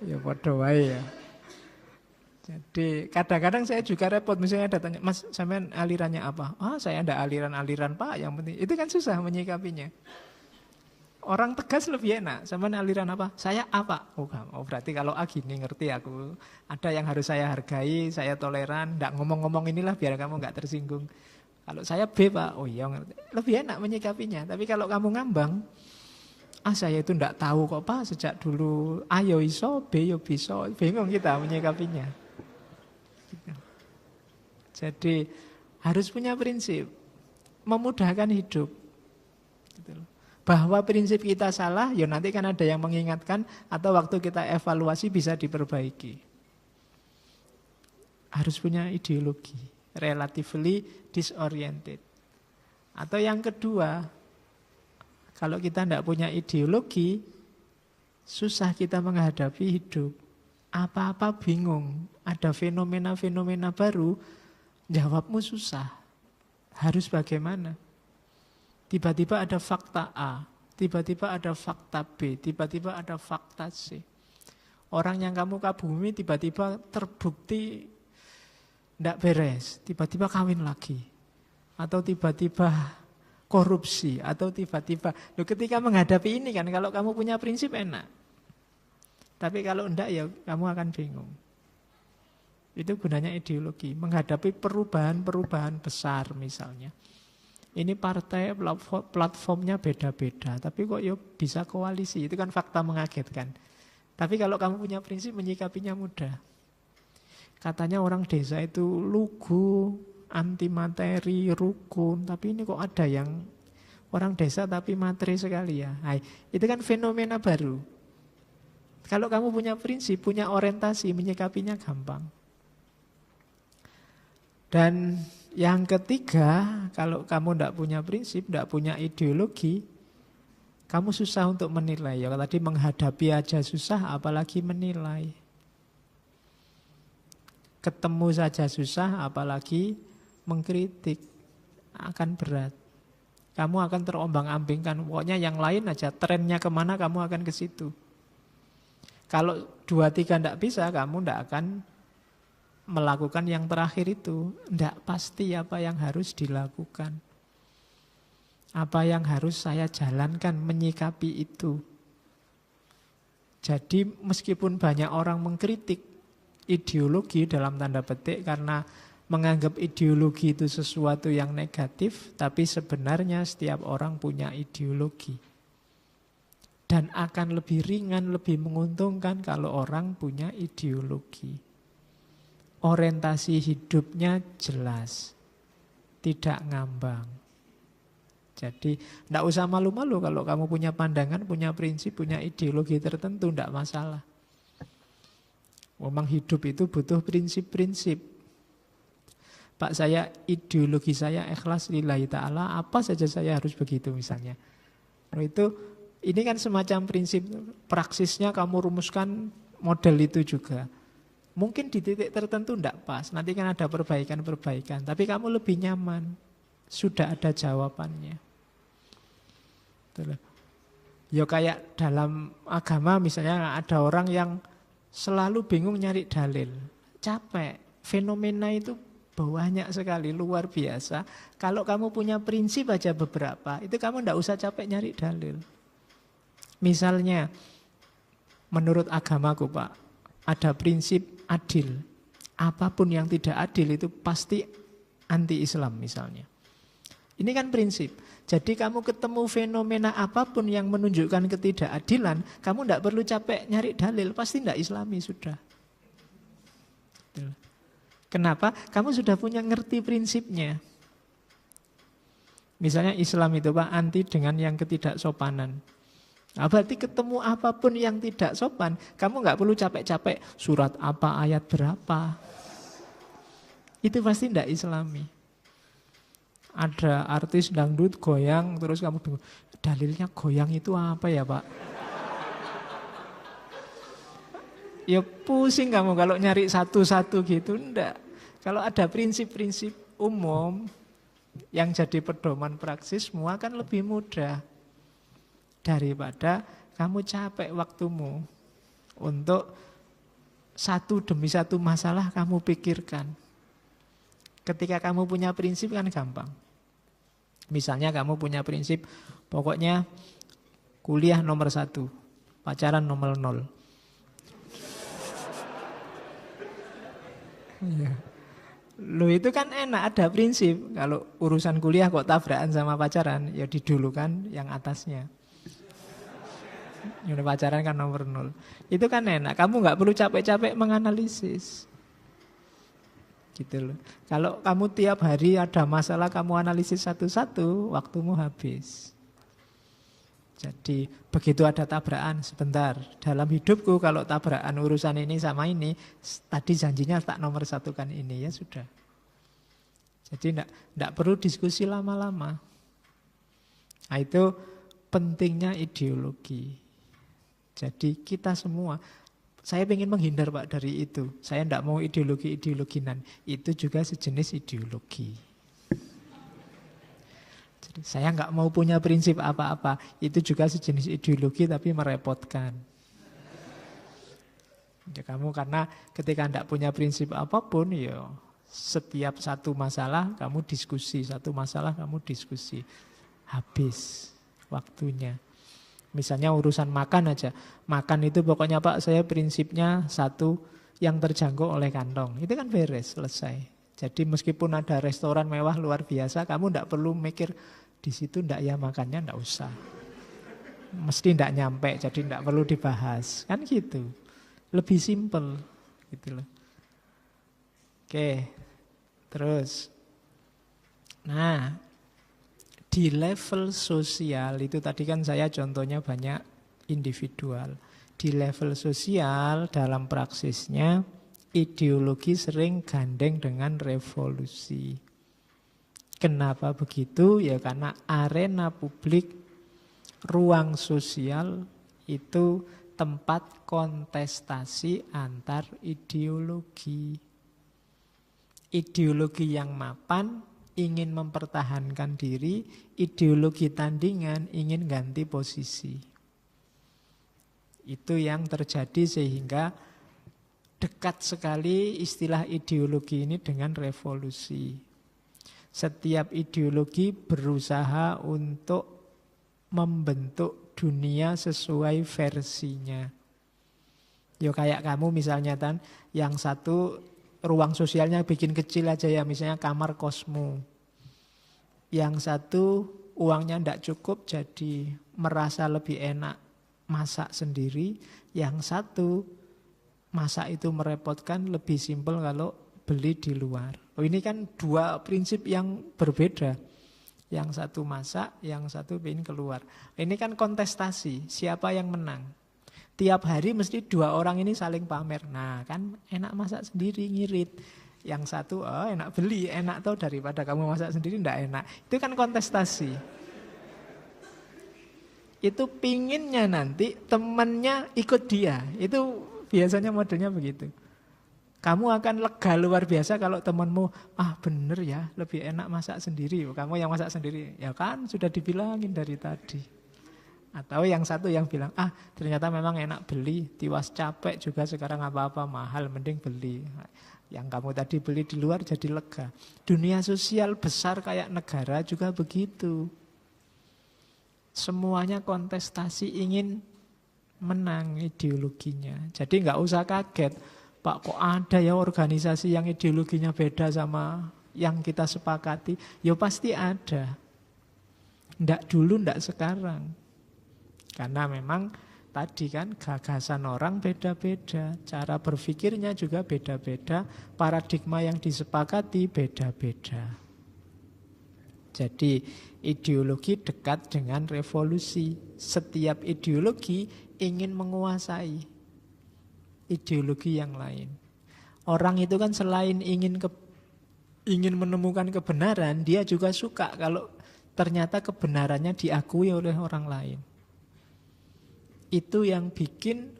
Ya padha wae ya. Jadi kadang-kadang saya juga repot, misalnya ada tanya, Mas sampean alirannya apa? Ah saya ada aliran-aliran Pak, yang penting. Itu kan susah menyikapinya. Orang tegas lebih enak. Sampean aliran apa? Saya apa? Oh berarti kalau A gini ngerti aku. Ada yang harus saya hargai, saya toleran. Nggak ngomong-ngomong inilah biar kamu nggak tersinggung. Kalau saya B Pak, oh iya ngerti. Lebih enak menyikapinya. Tapi kalau kamu ngambang, saya itu nggak tahu kok Pak sejak dulu. A yo iso, B yo bisa. Bingung kita menyikapinya. Jadi harus punya prinsip. Memudahkan hidup. Gitu loh. Bahwa prinsip kita salah, ya nanti kan ada yang mengingatkan atau waktu kita evaluasi bisa diperbaiki. Harus punya ideologi, relatively disoriented. Atau yang kedua, kalau kita tidak punya ideologi, susah kita menghadapi hidup. Apa-apa bingung, ada fenomena-fenomena baru, jawabmu susah. Harus bagaimana? Tiba-tiba ada fakta A, tiba-tiba ada fakta B, tiba-tiba ada fakta C. Orang yang kamu kagumi tiba-tiba terbukti Tidak beres, tiba-tiba kawin lagi. Atau tiba-tiba korupsi. Atau tiba-tiba, ketika menghadapi ini kan, kalau kamu punya prinsip enak. Tapi kalau enggak ya kamu akan bingung. Itu gunanya ideologi, menghadapi perubahan-perubahan besar misalnya. Ini partai platformnya beda-beda, tapi kok ya bisa koalisi, itu kan fakta mengagetkan. Tapi kalau kamu punya prinsip, menyikapinya mudah. Katanya orang desa itu lugu, anti materi, rukun, tapi ini kok ada yang orang desa tapi materi sekali ya. Hai, itu kan fenomena baru. Kalau kamu punya prinsip, punya orientasi, menyikapinya gampang. Dan yang ketiga, kalau kamu tidak punya prinsip, tidak punya ideologi, kamu susah untuk menilai. Ya tadi menghadapi aja susah, apalagi menilai. Ketemu saja susah, apalagi mengkritik. Akan berat. Kamu akan terombang-ambingkan. Pokoknya yang lain aja, trennya kemana kamu akan ke situ. Kalau 2, 3 tidak bisa, kamu tidak akan melakukan yang terakhir itu. Tidak pasti apa yang harus dilakukan. Apa yang harus saya jalankan menyikapi itu. Jadi meskipun banyak orang mengkritik ideologi dalam tanda petik karena menganggap ideologi itu sesuatu yang negatif, tapi sebenarnya setiap orang punya ideologi. Dan akan lebih ringan, lebih menguntungkan kalau orang punya ideologi. Orientasi hidupnya jelas, tidak ngambang. Jadi tidak usah malu-malu kalau kamu punya pandangan, punya prinsip, punya ideologi tertentu, tidak masalah. Memang hidup itu butuh prinsip-prinsip. Pak, saya ideologi saya ikhlas lillahi ta'ala, apa saja saya harus begitu misalnya. Ini kan semacam prinsip, praksisnya kamu rumuskan model itu juga. Mungkin di titik tertentu tidak pas, nanti kan ada perbaikan-perbaikan. Tapi kamu lebih nyaman, sudah ada jawabannya. Ya kayak dalam agama misalnya ada orang yang selalu bingung nyari dalil. Capek, fenomena itu banyak sekali, luar biasa. Kalau kamu punya prinsip aja beberapa, itu kamu tidak usah capek nyari dalil. Misalnya, menurut agamaku Pak, ada prinsip adil. Apapun yang tidak adil itu pasti anti-Islam misalnya. Ini kan prinsip. Jadi kamu ketemu fenomena apapun yang menunjukkan ketidakadilan, kamu tidak perlu capek nyari dalil, pasti tidak Islami sudah. Kenapa? Kamu sudah punya ngerti prinsipnya. Misalnya Islam itu Pak anti dengan yang ketidaksopanan. Nah, berarti ketemu apapun yang tidak sopan, kamu nggak perlu capek-capek surat apa, ayat berapa. Itu pasti tidak Islami. Ada artis dangdut goyang, terus kamu bingung, dalilnya goyang itu apa ya Pak? Ya pusing kamu kalau nyari satu-satu gitu, enggak. Kalau ada prinsip-prinsip umum yang jadi pedoman praksis, semua kan lebih mudah. Daripada kamu capek waktumu untuk satu demi satu masalah kamu pikirkan. Ketika kamu punya prinsip kan gampang. Misalnya kamu punya prinsip, pokoknya kuliah nomor 1, pacaran nomor 0. Ya. Loh itu kan enak, ada prinsip. Kalau urusan kuliah kok tabrakan sama pacaran, ya didulukan yang atasnya. Yang pacaran kan nomor 0. Itu kan enak, kamu gak perlu capek-capek menganalisis. Gitu loh. Kalau kamu tiap hari ada masalah kamu analisis satu-satu, waktumu habis. Jadi begitu ada tabrakan, sebentar. Dalam hidupku kalau tabrakan urusan ini sama ini, tadi janjinya tak nomor satukan ini, ya sudah. Jadi tidak perlu diskusi lama-lama. Nah itu pentingnya ideologi. Jadi kita semua, saya ingin menghindar Pak dari itu. Saya tidak mau ideologi-ideologinan. Itu juga sejenis ideologi. Jadi saya nggak mau punya prinsip apa-apa. Itu juga sejenis ideologi tapi merepotkan. Ya, kamu karena ketika tidak punya prinsip apapun, ya Setiap satu masalah kamu diskusi, satu masalah kamu diskusi. Habis waktunya. Misalnya urusan makan aja. Makan itu pokoknya Pak, saya prinsipnya satu yang terjangkau oleh kantong. Itu kan beres, selesai. Jadi meskipun ada restoran mewah luar biasa, kamu tidak perlu mikir di situ ndak ya makannya, ndak usah. Mesti ndak nyampe, jadi ndak perlu dibahas. Kan gitu. Lebih simpel gitu loh. Oke. Terus. Nah, di level sosial itu tadi kan saya contohnya banyak individual. Di level sosial dalam praksisnya ideologi sering gandeng dengan revolusi. Kenapa begitu? Ya karena arena publik, ruang sosial itu tempat kontestasi antar ideologi. Ideologi yang mapan ingin mempertahankan diri, ideologi tandingan ingin ganti posisi. Itu yang terjadi sehingga dekat sekali istilah ideologi ini dengan revolusi. Setiap ideologi berusaha untuk membentuk dunia sesuai versinya. Yo kayak kamu misalnya Tan, yang satu ruang sosialnya bikin kecil aja ya, misalnya kamar kosmo. Yang satu uangnya ndak cukup jadi merasa lebih enak masak sendiri. Yang satu masak itu merepotkan, lebih simpel kalau beli di luar. Oh, ini kan dua prinsip yang berbeda. Yang satu masak, yang satu ingin keluar. Ini kan kontestasi, siapa yang menang. Tiap hari mesti dua orang ini saling pamer. Nah kan enak masak sendiri, ngirit. Yang satu, oh enak beli, enak tau daripada kamu masak sendiri ndak enak. Itu kan kontestasi. Itu pinginnya nanti temannya ikut dia. Itu biasanya modelnya begitu. Kamu akan lega luar biasa kalau temanmu, bener ya, lebih enak masak sendiri. Kamu yang masak sendiri, ya kan sudah dibilangin dari tadi. Atau yang satu yang bilang, ternyata memang enak beli, tiwas capek juga sekarang apa-apa mahal, mending beli. Yang kamu tadi beli di luar jadi lega. Dunia sosial besar kayak negara juga begitu. Semuanya kontestasi ingin menang ideologinya. Jadi nggak usah kaget. Pak, kok ada ya organisasi yang ideologinya beda sama yang kita sepakati? Ya pasti ada. Ndak dulu, ndak sekarang. Karena memang tadi kan gagasan orang beda-beda. Cara berpikirnya juga beda-beda. Paradigma yang disepakati beda-beda. Jadi ideologi dekat dengan revolusi. Setiap ideologi ingin menguasai ideologi yang lain. Orang itu kan selain ingin menemukan kebenaran, dia juga suka kalau ternyata kebenarannya diakui oleh orang lain. Itu yang bikin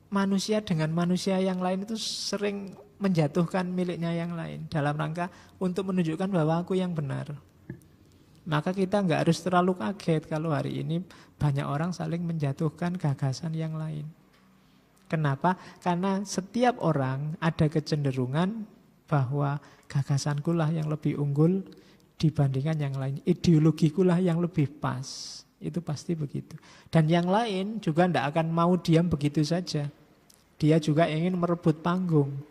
manusia dengan manusia yang lain itu sering menjatuhkan miliknya yang lain dalam rangka untuk menunjukkan bahwa aku yang benar. Maka kita nggak harus terlalu kaget kalau hari ini banyak orang saling menjatuhkan gagasan yang lain. Kenapa? Karena setiap orang ada kecenderungan bahwa gagasanku lah yang lebih unggul dibandingkan yang lain. Ideologiku lah yang lebih pas. Itu pasti begitu. Dan yang lain juga tidak akan mau diam begitu saja. Dia juga ingin merebut panggung.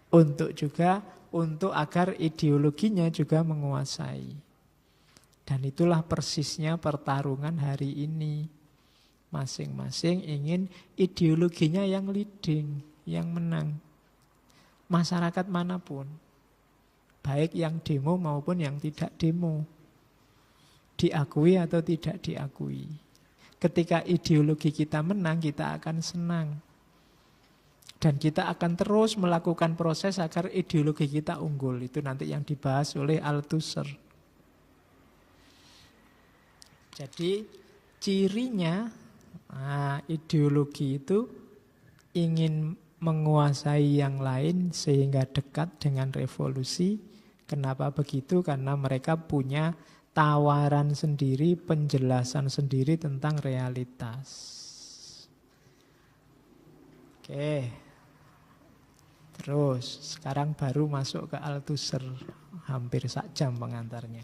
Untuk agar ideologinya juga menguasai. Dan itulah persisnya pertarungan hari ini. Masing-masing ingin ideologinya yang leading, yang menang. Masyarakat manapun, baik yang demo maupun yang tidak demo, diakui atau tidak diakui. Ketika ideologi kita menang, kita akan senang. Dan kita akan terus melakukan proses agar ideologi kita unggul. Itu nanti yang dibahas oleh Althusser. Jadi cirinya, ideologi itu ingin menguasai yang lain sehingga dekat dengan revolusi. Kenapa begitu? Karena mereka punya tawaran sendiri, penjelasan sendiri tentang realitas. Oke. Terus sekarang baru masuk ke Althusser, hampir sak jam pengantarnya.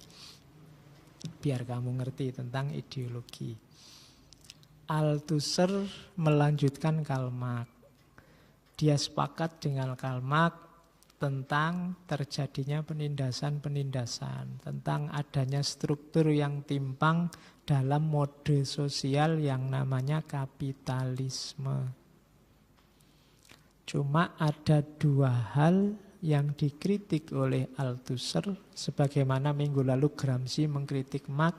Biar kamu ngerti tentang ideologi. Althusser melanjutkan Karl Marx. Dia sepakat dengan Karl Marx tentang terjadinya penindasan-penindasan, tentang adanya struktur yang timpang dalam mode sosial yang namanya kapitalisme. Cuma ada dua hal yang dikritik oleh Althusser, sebagaimana minggu lalu Gramsci mengkritik Marx.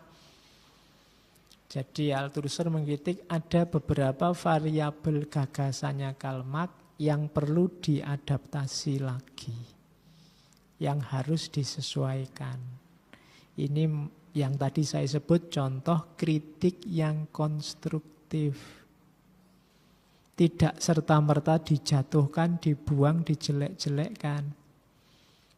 Jadi Althusser mengkritik ada beberapa variabel gagasannya Karl Marx yang perlu diadaptasi lagi, yang harus disesuaikan. Ini yang tadi saya sebut contoh kritik yang konstruktif. Tidak serta-merta dijatuhkan, dibuang, dijelek-jelekkan.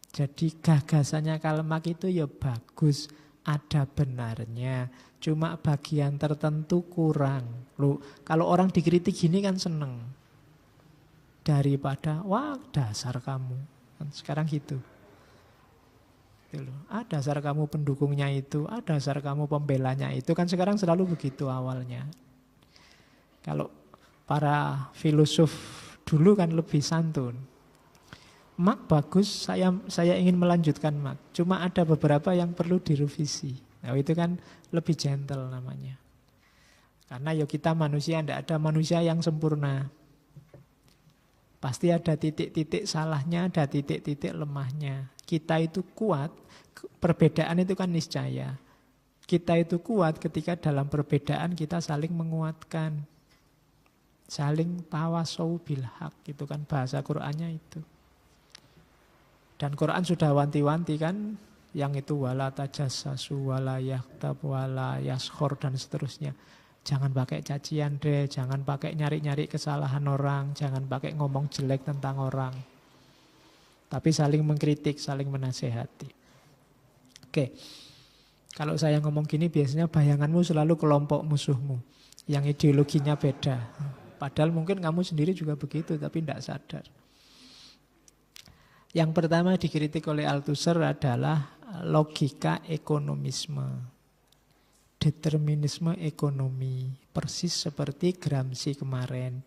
Jadi gagasannya Karl Marx itu ya bagus, ada benarnya. Cuma bagian tertentu kurang. Loh, kalau orang dikritik gini kan seneng. Daripada, wah dasar kamu. Sekarang gitu. Dasar kamu pendukungnya itu, dasar kamu pembelanya itu. Kan sekarang selalu begitu awalnya. Kalau para filosof dulu kan lebih santun. Marx bagus, saya ingin melanjutkan Marx. Cuma ada beberapa yang perlu direvisi. Nah itu kan lebih gentle namanya. Karena ya kita manusia, tidak ada manusia yang sempurna. Pasti ada titik-titik salahnya, ada titik-titik lemahnya. Kita itu kuat, perbedaan itu kan niscaya. Kita itu kuat ketika dalam perbedaan kita saling menguatkan. Saling tawasau bil haq, itu kan bahasa Qur'annya itu. Dan Quran sudah wanti-wanti kan, yang itu wala tajassasu wala yaghtab wala yaskhor dan seterusnya. Jangan pakai cacian deh, jangan pakai nyari-nyari kesalahan orang, jangan pakai ngomong jelek tentang orang. Tapi saling mengkritik, saling menasehati. Oke. Kalau saya ngomong gini biasanya bayanganmu selalu kelompok musuhmu yang ideologinya beda. Padahal mungkin kamu sendiri juga begitu, tapi tidak sadar. Yang pertama dikritik oleh Althusser adalah logika ekonomisme. Determinisme ekonomi. Persis seperti Gramsci kemarin.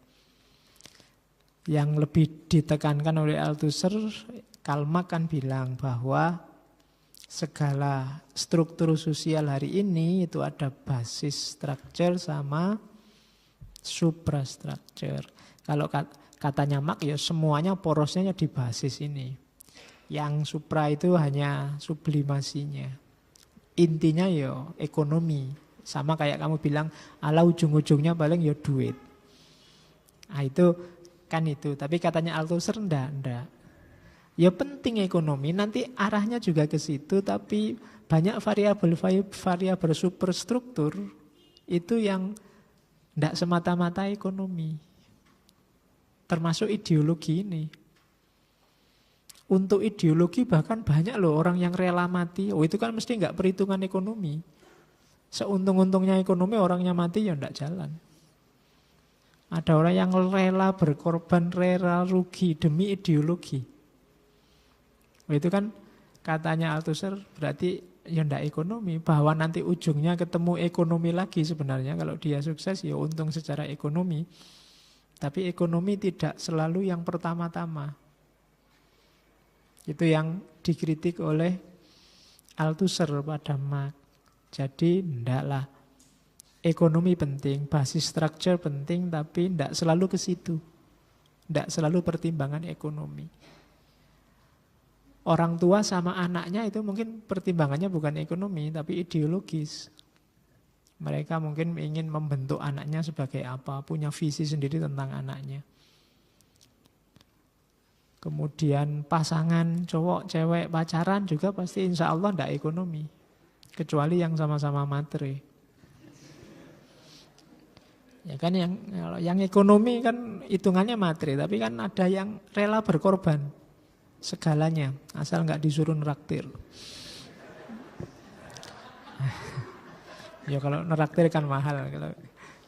Yang lebih ditekankan oleh Althusser, Karl Marx kan bilang bahwa segala struktur sosial hari ini itu ada basis structure sama suprastructure. Kalau katanya Marx ya semuanya porosnya di basis ini. Yang supra itu hanya sublimasinya. Intinya ya ekonomi. Sama kayak kamu bilang ala ujung-ujungnya paling ya duit. Nah itu kan itu. Tapi katanya Althusser enggak. Ya penting ekonomi, nanti arahnya juga ke situ, tapi banyak variabel superstruktur itu yang enggak semata-mata ekonomi. Termasuk ideologi ini. Untuk ideologi bahkan banyak loh orang yang rela mati. Oh itu kan mesti enggak perhitungan ekonomi. Seuntung-untungnya ekonomi orangnya mati ya enggak jalan. Ada orang yang rela berkorban, rela rugi demi ideologi. Oh itu kan katanya Althusser berarti ya enggak ekonomi. Bahwa nanti ujungnya ketemu ekonomi lagi sebenarnya. Kalau dia sukses ya untung secara ekonomi. Tapi ekonomi tidak selalu yang pertama-tama. Itu yang dikritik oleh Althusser pada Marx. Jadi ndaklah, ekonomi penting, basis structure penting, tapi ndak selalu ke situ. Ndak selalu pertimbangan ekonomi. Orang tua sama anaknya itu mungkin pertimbangannya bukan ekonomi, tapi ideologis. Mereka mungkin ingin membentuk anaknya sebagai apa, punya visi sendiri tentang anaknya. Kemudian pasangan cowok, cewek, pacaran juga pasti insya Allah tidak ekonomi. Kecuali yang sama-sama materi. Ya kan yang ekonomi kan hitungannya materi, tapi kan ada yang rela berkorban segalanya, asal nggak disuruh neraktir. Ya kalau neraktir kan mahal, kalau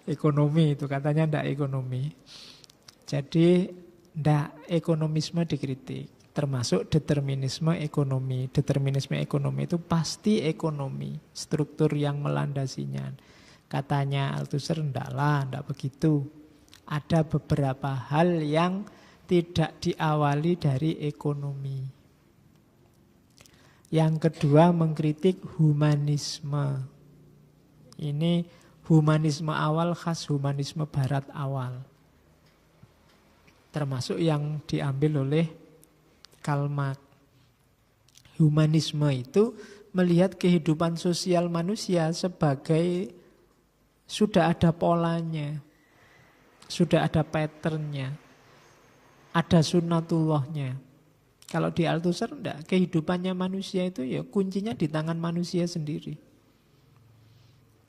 ekonomi itu katanya tidak ekonomi. Jadi Ndak, ekonomisme dikritik. Termasuk determinisme ekonomi. Determinisme ekonomi itu pasti ekonomi. Struktur yang melandasinya. Katanya Althusser, ndak begitu. Ada beberapa hal yang tidak diawali dari ekonomi. Yang kedua, mengkritik humanisme. Ini humanisme awal khas humanisme barat awal. Termasuk yang diambil oleh Karl Marx. Humanisme itu melihat kehidupan sosial manusia sebagai sudah ada polanya, sudah ada patternnya, ada sunnatullahnya. Kalau di Althusser enggak, kehidupannya manusia itu ya kuncinya di tangan manusia sendiri.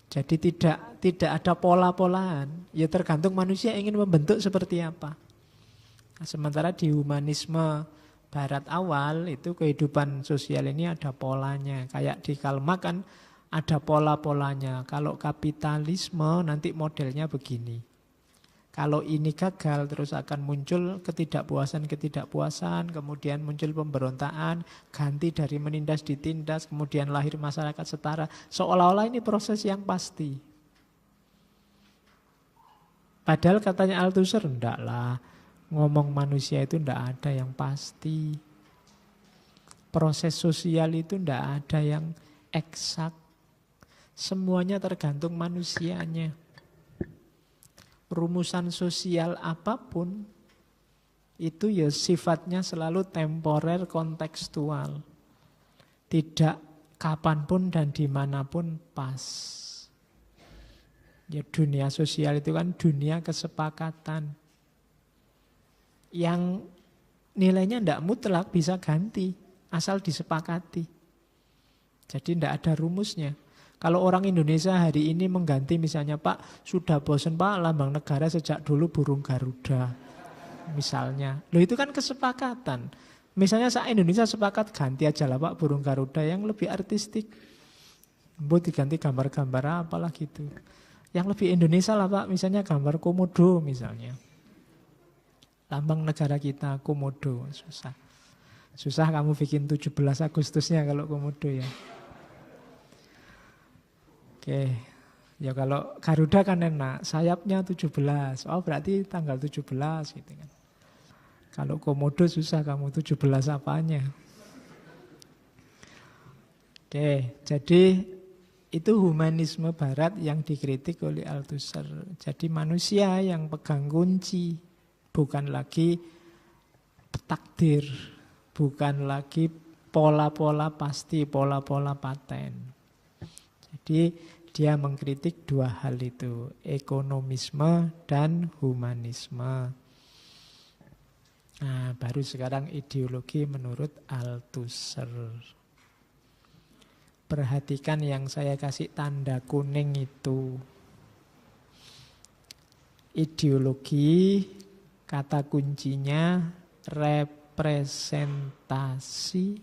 Jadi tidak ada pola-polaan, ya tergantung manusia ingin membentuk seperti apa. Nah, sementara di humanisme barat awal itu kehidupan sosial ini ada polanya. Kayak di Karl Marx kan ada pola-polanya. Kalau kapitalisme nanti modelnya begini. Kalau ini gagal terus akan muncul ketidakpuasan, kemudian muncul pemberontakan, ganti dari menindas ditindas, kemudian lahir masyarakat setara. Seolah-olah ini proses yang pasti. Padahal katanya Althusser, enggak lah. Ngomong manusia itu enggak ada yang pasti. Proses sosial itu enggak ada yang eksak. Semuanya tergantung manusianya. Rumusan sosial apapun itu ya sifatnya selalu temporer kontekstual. Tidak kapanpun dan dimanapun pas. Ya dunia sosial itu kan dunia kesepakatan. Yang nilainya tidak mutlak bisa ganti, asal disepakati. Jadi tidak ada rumusnya. Kalau orang Indonesia hari ini mengganti misalnya, Pak sudah bosan Pak lambang negara sejak dulu burung Garuda. Misalnya, loh itu kan kesepakatan. Misalnya saat Indonesia sepakat ganti aja lah Pak burung Garuda yang lebih artistik. Buat diganti gambar-gambar apalah gitu. Yang lebih Indonesia lah Pak, misalnya gambar komodo misalnya. Lambang negara kita komodo, susah. Susah kamu bikin 17 Agustusnya kalau komodo ya. Oke, ya kalau Garuda kan enak, sayapnya 17, oh berarti tanggal 17 gitu kan. Kalau komodo susah kamu 17 apanya. Oke, jadi itu humanisme barat yang dikritik oleh Althusser. Jadi manusia yang pegang kunci, bukan lagi takdir, bukan lagi pola-pola pasti, pola-pola paten. Jadi dia mengkritik dua hal itu, ekonomisme dan humanisme. Nah, baru sekarang ideologi menurut Althusser. Perhatikan yang saya kasih tanda kuning itu. Ideologi, kata kuncinya representasi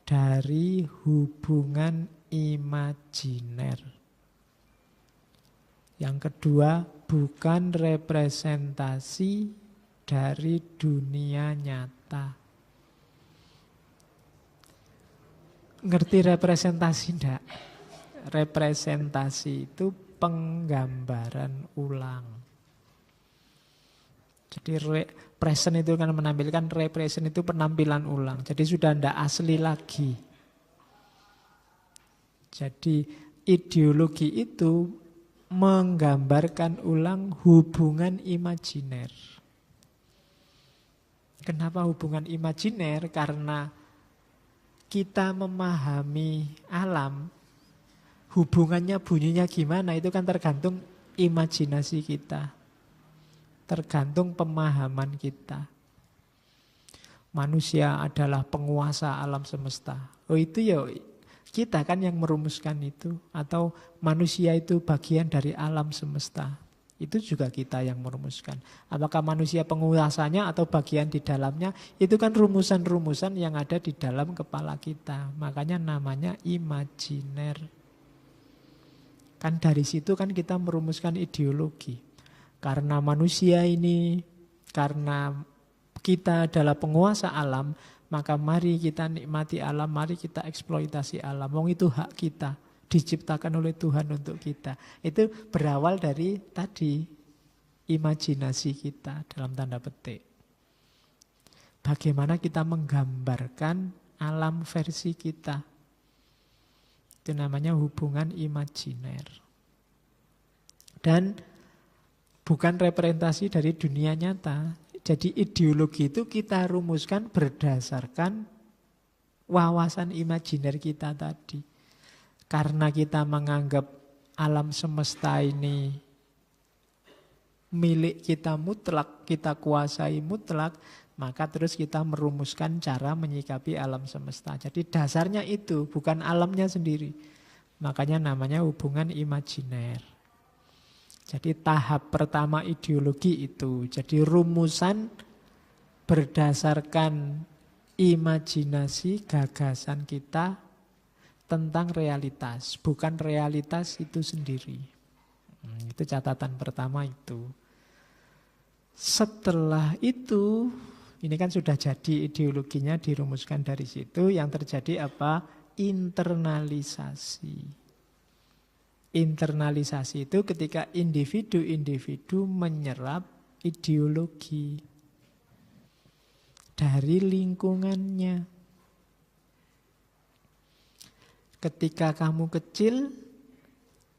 dari hubungan imajiner. Yang kedua, bukan representasi dari dunia nyata. Ngerti representasi enggak? Representasi itu penggambaran ulang. Jadi present itu kan menampilkan, represent itu penampilan ulang. Jadi sudah enggak asli lagi. Jadi ideologi itu menggambarkan ulang hubungan imajiner. Kenapa hubungan imajiner? Karena kita memahami alam, hubungannya bunyinya gimana itu kan tergantung imajinasi kita. Tergantung pemahaman kita. Manusia adalah penguasa alam semesta. Oh itu ya kita kan yang merumuskan itu. Atau manusia itu bagian dari alam semesta. Itu juga kita yang merumuskan. Apakah manusia penguasanya atau bagian di dalamnya, itu kan rumusan-rumusan yang ada di dalam kepala kita. Makanya namanya imajiner. Kan dari situ kan kita merumuskan ideologi. Karena manusia ini Karena kita adalah penguasa alam, maka mari kita nikmati alam, mari kita eksploitasi alam. Wong itu hak kita, diciptakan oleh Tuhan untuk kita. Itu berawal dari tadi, imajinasi kita dalam tanda petik. Bagaimana kita menggambarkan alam versi kita. Itu namanya hubungan imajiner. Dan bukan representasi dari dunia nyata. Jadi ideologi itu kita rumuskan berdasarkan wawasan imajiner kita tadi. Karena kita menganggap alam semesta ini milik kita mutlak, kita kuasai mutlak, maka terus kita merumuskan cara menyikapi alam semesta. Jadi dasarnya itu, bukan alamnya sendiri. Makanya namanya hubungan imajiner. Jadi tahap pertama ideologi itu. Jadi rumusan berdasarkan imajinasi, gagasan kita tentang realitas. Bukan realitas itu sendiri. Itu catatan pertama itu. Setelah itu, ini kan sudah jadi ideologinya dirumuskan dari situ. Yang terjadi apa? Internalisasi. Internalisasi itu ketika individu-individu menyerap ideologi dari lingkungannya. Ketika kamu kecil,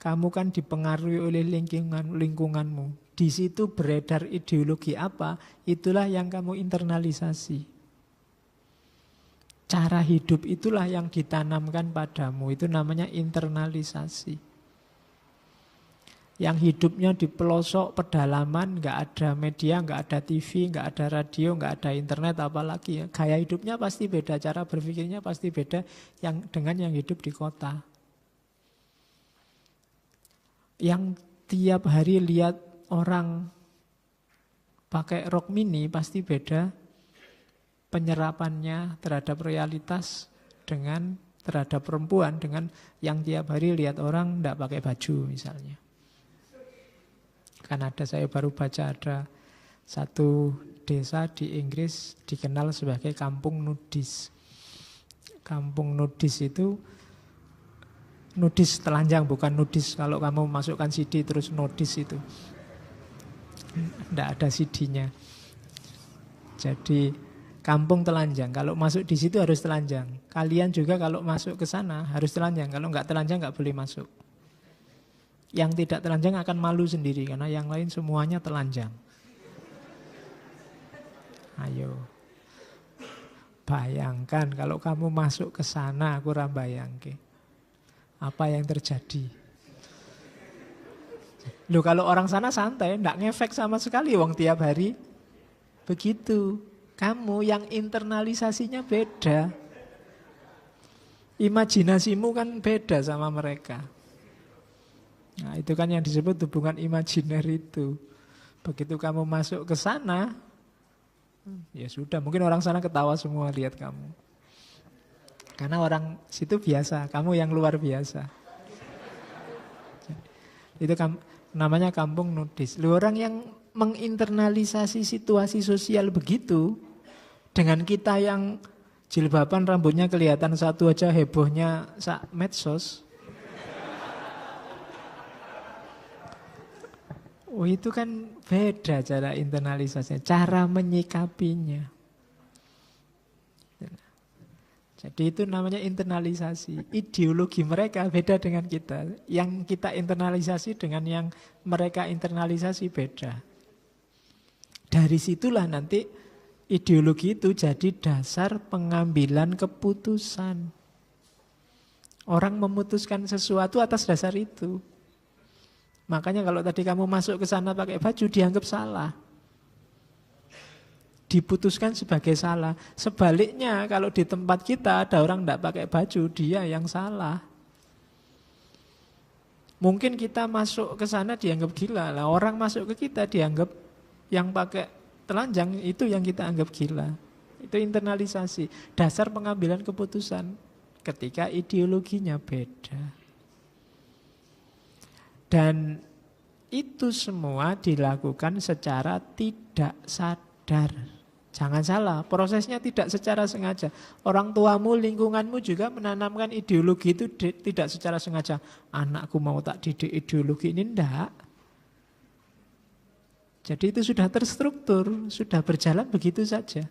kamu kan dipengaruhi oleh lingkunganmu. Di situ beredar ideologi apa, itulah yang kamu internalisasi. Cara hidup itulah yang ditanamkan padamu, itu namanya internalisasi. Yang hidupnya di pelosok pedalaman, nggak ada media, nggak ada TV, nggak ada radio, nggak ada internet, apalagi ya. Gaya hidupnya pasti beda, cara berpikirnya pasti beda dengan yang hidup di kota. Yang tiap hari lihat orang pakai rok mini pasti beda penyerapannya terhadap realitas dengan terhadap perempuan dengan yang tiap hari lihat orang tidak pakai baju misalnya. Kan saya baru baca ada satu desa di Inggris dikenal sebagai kampung nudis. Kampung nudis itu nudis telanjang, bukan nudis kalau kamu masukkan CD terus nudis itu. Tidak ada CD-nya. Jadi kampung telanjang. Kalau masuk di situ harus telanjang. Kalian juga kalau masuk ke sana harus telanjang. Kalau nggak telanjang nggak boleh masuk. Yang tidak telanjang akan malu sendiri karena yang lain semuanya telanjang. Ayo. Bayangkan kalau kamu masuk ke sana, aku rambayangke. Apa yang terjadi? Loh kalau orang sana santai, enggak ngefek sama sekali wong tiap hari. Begitu. Kamu yang internalisasinya beda. Imajinasimu kan beda sama mereka. Nah, itu kan yang disebut hubungan imajiner itu. Begitu kamu masuk ke sana, ya sudah, mungkin orang sana ketawa semua lihat kamu. Karena orang situ biasa, kamu yang luar biasa. Itu namanya kampung nudis. Orang yang menginternalisasi situasi sosial begitu, dengan kita yang jilbaban rambutnya kelihatan satu aja hebohnya medsos. Oh itu kan beda cara internalisasinya, cara menyikapinya. Jadi itu namanya internalisasi. Ideologi mereka beda dengan kita. Yang kita internalisasi dengan yang mereka internalisasi beda. Dari situlah nanti ideologi itu jadi dasar pengambilan keputusan. Orang memutuskan sesuatu atas dasar itu. Makanya kalau tadi kamu masuk ke sana pakai baju dianggap salah. Diputuskan sebagai salah. Sebaliknya kalau di tempat kita ada orang tidak pakai baju, dia yang salah. Mungkin kita masuk ke sana dianggap gila. Lah orang masuk ke kita dianggap yang pakai telanjang itu yang kita anggap gila. Itu internalisasi. Dasar pengambilan keputusan ketika ideologinya beda. Dan itu semua dilakukan secara tidak sadar. sadar. Jangan salah, prosesnya tidak secara sengaja. Orang tuamu, lingkunganmu juga menanamkan ideologi itu tidak secara sengaja. Anakku mau tak didik ideologi ini, enggak. Jadi itu sudah terstruktur, sudah berjalan begitu saja.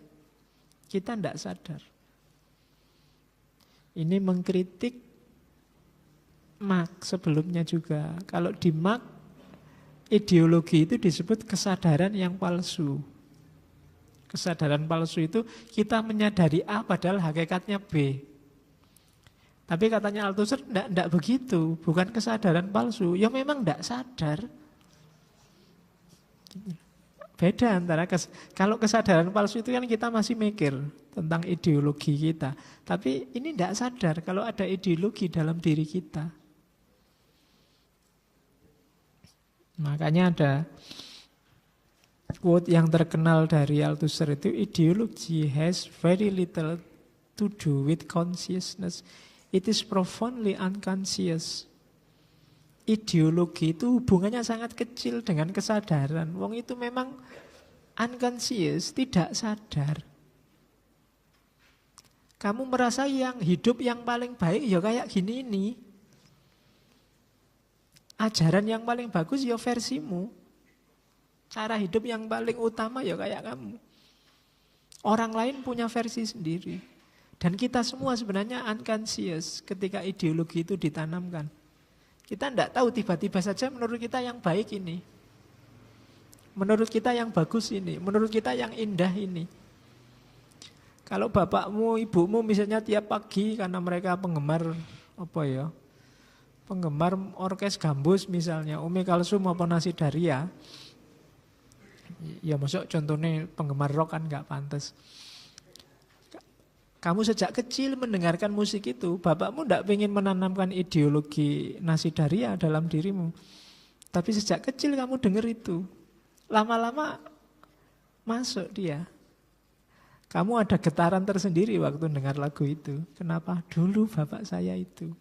Kita enggak sadar. Ini mengkritik Marx sebelumnya juga. Kalau di Marx, ideologi itu disebut kesadaran yang palsu. Kesadaran palsu itu kita menyadari A padahal hakikatnya B. Tapi katanya Althusser enggak begitu, bukan kesadaran palsu. Ya memang enggak sadar. Beda antara kalau kesadaran palsu itu kan kita masih mikir tentang ideologi kita. Tapi ini enggak sadar kalau ada ideologi dalam diri kita. Makanya ada quote yang terkenal dari Althusser itu, ideology has very little to do with consciousness. It is profoundly unconscious. Ideologi itu hubungannya sangat kecil dengan kesadaran. Wong itu memang unconscious, tidak sadar. Kamu merasa yang hidup yang paling baik ya kayak gini ini. Ajaran yang paling bagus ya versimu. Cara hidup yang paling utama ya kayak kamu. Orang lain punya versi sendiri. Dan kita semua sebenarnya unconscious ketika ideologi itu ditanamkan. Kita tidak tahu, tiba-tiba saja menurut kita yang baik ini. Menurut kita yang bagus ini. Menurut kita yang indah ini. Kalau bapakmu, ibumu misalnya tiap pagi karena mereka penggemar penggemar orkes gambus misalnya, Umi Kalsum apa Nasi Daria. Ya masuk contohnya penggemar rock kan gak pantas. Kamu sejak kecil mendengarkan musik itu, bapakmu tidak ingin menanamkan ideologi Nasi Daria dalam dirimu. Tapi sejak kecil kamu dengar itu. Lama-lama masuk dia. Kamu ada getaran tersendiri waktu dengar lagu itu. Kenapa? Dulu bapak saya itu.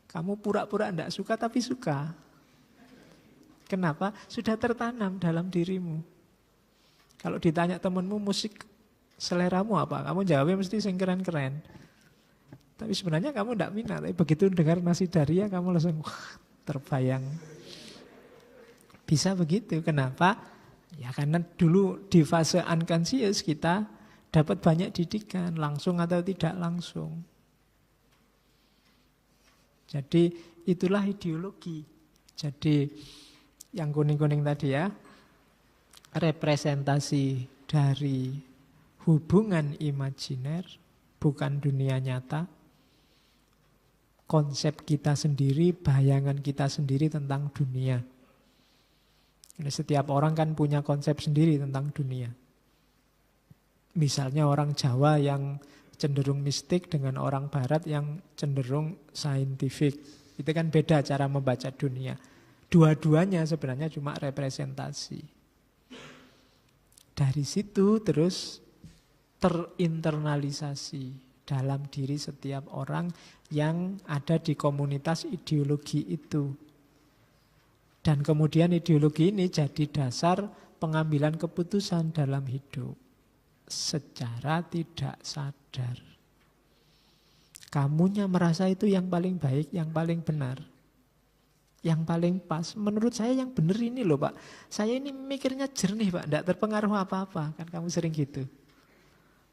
Kamu pura-pura tidak suka tapi suka. Kenapa? Sudah tertanam dalam dirimu. Kalau ditanya temanmu musik seleramu apa? Kamu jawabnya mesti sing keren-keren. Tapi sebenarnya kamu tidak minat. Tapi begitu dengar Nasi Daria kamu langsung terbayang. Bisa begitu. Kenapa? Ya karena dulu di fase unconscious kita dapat banyak didikan, langsung atau tidak langsung. Jadi itulah ideologi. Jadi yang kuning-kuning tadi ya, representasi dari hubungan imajiner, bukan dunia nyata. Konsep kita sendiri, bayangan kita sendiri tentang dunia. Jadi setiap orang kan punya konsep sendiri tentang dunia. Misalnya orang Jawa yang cenderung mistik dengan orang Barat yang cenderung saintifik. Itu kan beda cara membaca dunia. Dua-duanya sebenarnya cuma representasi. Dari situ terus terinternalisasi dalam diri setiap orang yang ada di komunitas ideologi itu. Dan kemudian ideologi ini jadi dasar pengambilan keputusan dalam hidup secara tidak sadar. Kamunya merasa itu yang paling baik, yang paling benar, yang paling pas. Menurut saya yang benar ini loh Pak. Saya ini mikirnya jernih Pak, tidak terpengaruh apa-apa. Kan kamu sering gitu.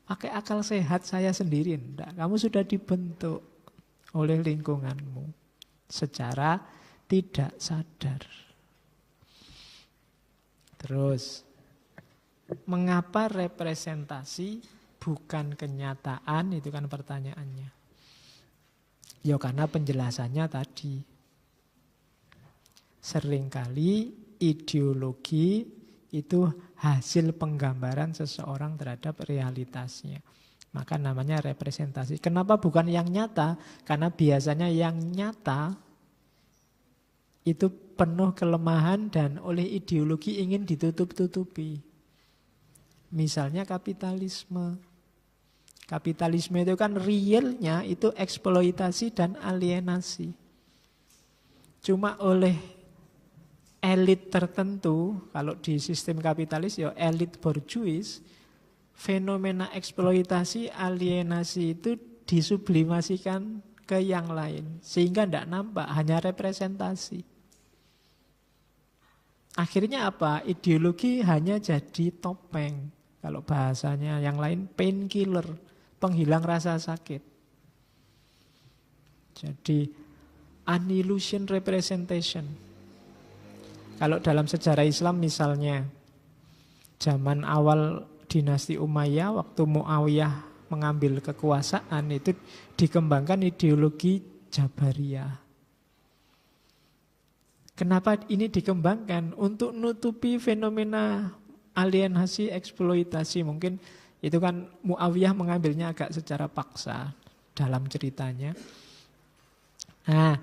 Pakai akal sehat saya sendiri. Enggak, kamu sudah dibentuk oleh lingkunganmu secara tidak sadar. Terus, mengapa representasi bukan kenyataan? Itu kan pertanyaannya. Ya karena penjelasannya tadi. Seringkali ideologi itu hasil penggambaran seseorang terhadap realitasnya. Maka namanya representasi. Kenapa bukan yang nyata? Karena biasanya yang nyata itu penuh kelemahan dan oleh ideologi ingin ditutup-tutupi. Misalnya kapitalisme. Kapitalisme itu kan realnya itu eksploitasi dan alienasi. Cuma oleh elit tertentu, kalau di sistem kapitalis ya elit borjuis, fenomena eksploitasi, alienasi itu disublimasikan ke yang lain. Sehingga tidak nampak, hanya representasi. Akhirnya apa? Ideologi hanya jadi topeng. Kalau bahasanya yang lain, painkiller, penghilang rasa sakit. Jadi, an illusion representation. Kalau dalam sejarah Islam misalnya, zaman awal dinasti Umayyah, waktu Muawiyah mengambil kekuasaan, itu dikembangkan ideologi Jabariyah. Kenapa ini dikembangkan? Untuk nutupi fenomena alienasi, eksploitasi. Mungkin itu kan Muawiyah mengambilnya agak secara paksa dalam ceritanya. Nah,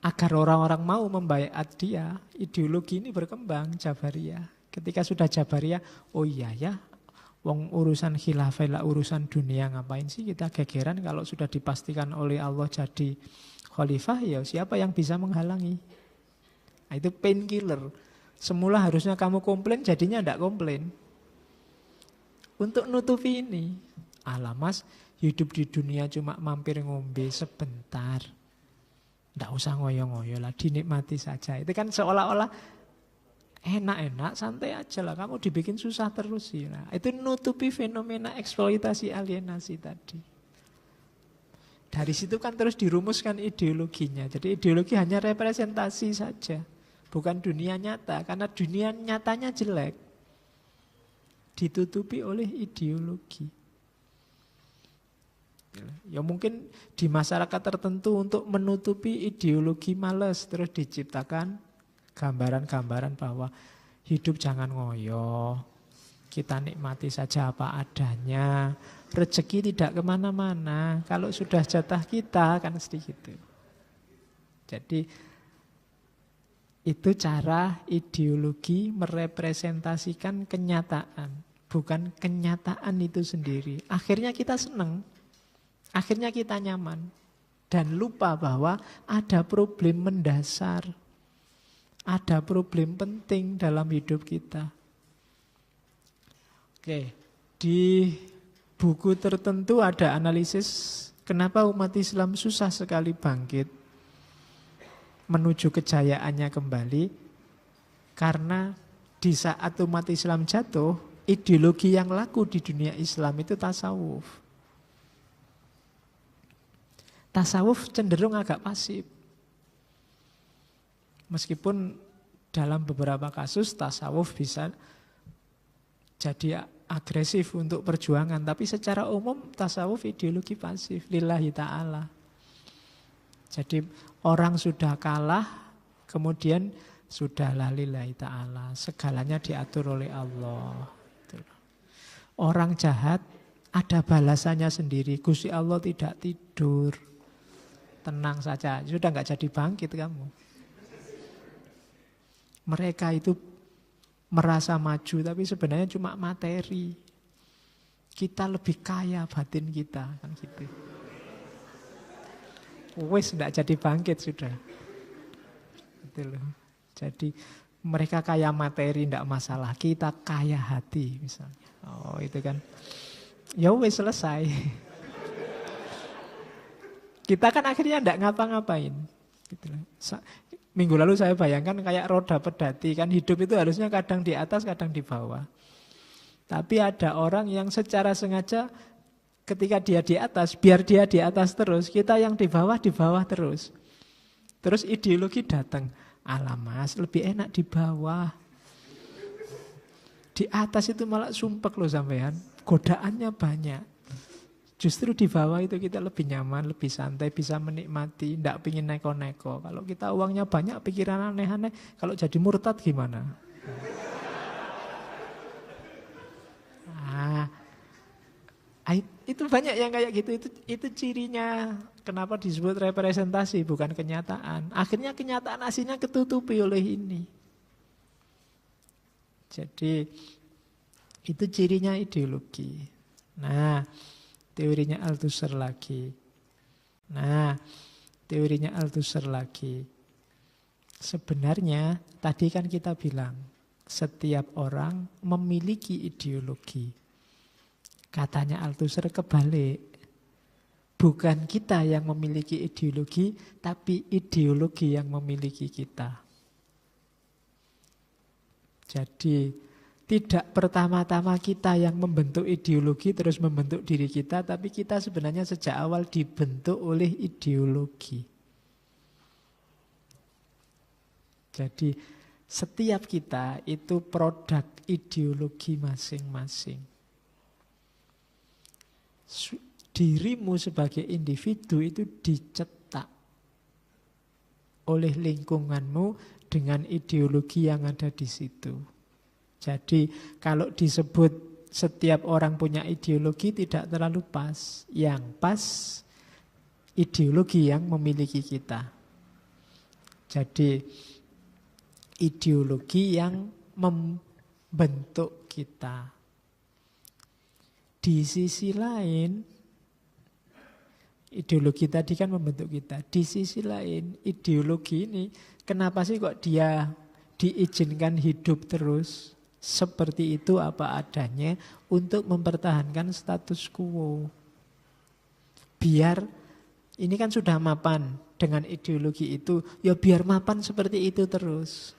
agar orang-orang mau membaiat dia, ideologi ini berkembang, Jabariyah. Ketika sudah Jabariyah, oh iya ya, wong urusan khilafah lah urusan dunia, ngapain sih kita gegeran kalau sudah dipastikan oleh Allah jadi khalifah, ya siapa yang bisa menghalangi? Nah, itu painkiller. Semula harusnya kamu komplain, jadinya tidak komplain. Untuk nutupi ini, alah mas, hidup di dunia cuma mampir ngombe sebentar. Tidak usah ngoyo-ngoyo lah, dinikmati saja. Itu kan seolah-olah enak-enak, santai aja lah. Kamu dibikin susah terus sih. Nah, itu nutupi fenomena eksploitasi alienasi tadi. Dari situ kan terus dirumuskan ideologinya. Jadi ideologi hanya representasi saja. Bukan dunia nyata, karena dunia nyatanya jelek. Ditutupi oleh ideologi. Ya mungkin di masyarakat tertentu untuk menutupi ideologi malas, terus diciptakan gambaran-gambaran bahwa hidup jangan ngoyo, kita nikmati saja apa adanya, rezeki tidak kemana-mana, kalau sudah jatah kita kan sedikit. Jadi itu cara ideologi merepresentasikan kenyataan, bukan kenyataan itu sendiri. Akhirnya kita senang, akhirnya kita nyaman, dan lupa bahwa ada problem mendasar, ada problem penting dalam hidup kita. Oke, di buku tertentu ada analisis kenapa umat Islam susah sekali bangkit menuju kejayaannya kembali, karena di saat umat Islam jatuh, ideologi yang laku di dunia Islam itu tasawuf. Tasawuf cenderung agak pasif. Meskipun dalam beberapa kasus tasawuf bisa jadi agresif untuk perjuangan, tapi secara umum tasawuf ideologi pasif, lillahi ta'ala. Jadi orang sudah kalah, kemudian sudahlah lillahi ta'ala, segalanya diatur oleh Allah. Orang jahat ada balasannya sendiri, Gusti Allah tidak tidur. Tenang saja, sudah nggak jadi bangkit kamu. Mereka itu merasa maju, tapi sebenarnya cuma materi. Kita lebih kaya batin kita, kan gitu. Wes tidak jadi bangkit sudah. Gitu loh. Jadi mereka kaya materi tidak masalah, kita kaya hati misalnya. Oh itu kan, ya wes selesai. Kita kan akhirnya tidak ngapa-ngapain. Gitu loh. Minggu lalu saya bayangkan kayak roda pedati, kan hidup itu harusnya kadang di atas, kadang di bawah. Tapi ada orang yang secara sengaja ketika dia di atas, biar dia di atas terus, kita yang di bawah terus. Terus ideologi datang, alah mas, lebih enak di bawah. Di atas itu malah sumpek loh sampean, godaannya banyak. Justru di bawah itu kita lebih nyaman, lebih santai, bisa menikmati, tidak pingin neko-neko. Kalau kita uangnya banyak, pikiran aneh-aneh, kalau jadi murtad gimana? Itu banyak yang kayak gitu, itu cirinya kenapa disebut representasi, bukan kenyataan. Akhirnya kenyataan aslinya ketutupi oleh ini. Jadi itu cirinya ideologi. Nah, teorinya Althusser lagi. Sebenarnya tadi kan kita bilang setiap orang memiliki ideologi. Katanya Althusser kebalik. Bukan kita yang memiliki ideologi, tapi ideologi yang memiliki kita. Jadi tidak pertama-tama kita yang membentuk ideologi terus membentuk diri kita, tapi kita sebenarnya sejak awal dibentuk oleh ideologi. Jadi setiap kita itu produk ideologi masing-masing. Dirimu sebagai individu itu dicetak oleh lingkunganmu dengan ideologi yang ada di situ. Jadi kalau disebut setiap orang punya ideologi tidak terlalu pas. Yang pas ideologi yang memiliki kita. Jadi ideologi yang membentuk kita. Di sisi lain, ideologi tadi kan membentuk kita. Di sisi lain, ideologi ini kenapa sih kok dia diizinkan hidup terus seperti itu apa adanya untuk mempertahankan status quo. Biar ini kan sudah mapan dengan ideologi itu, ya biar mapan seperti itu terus.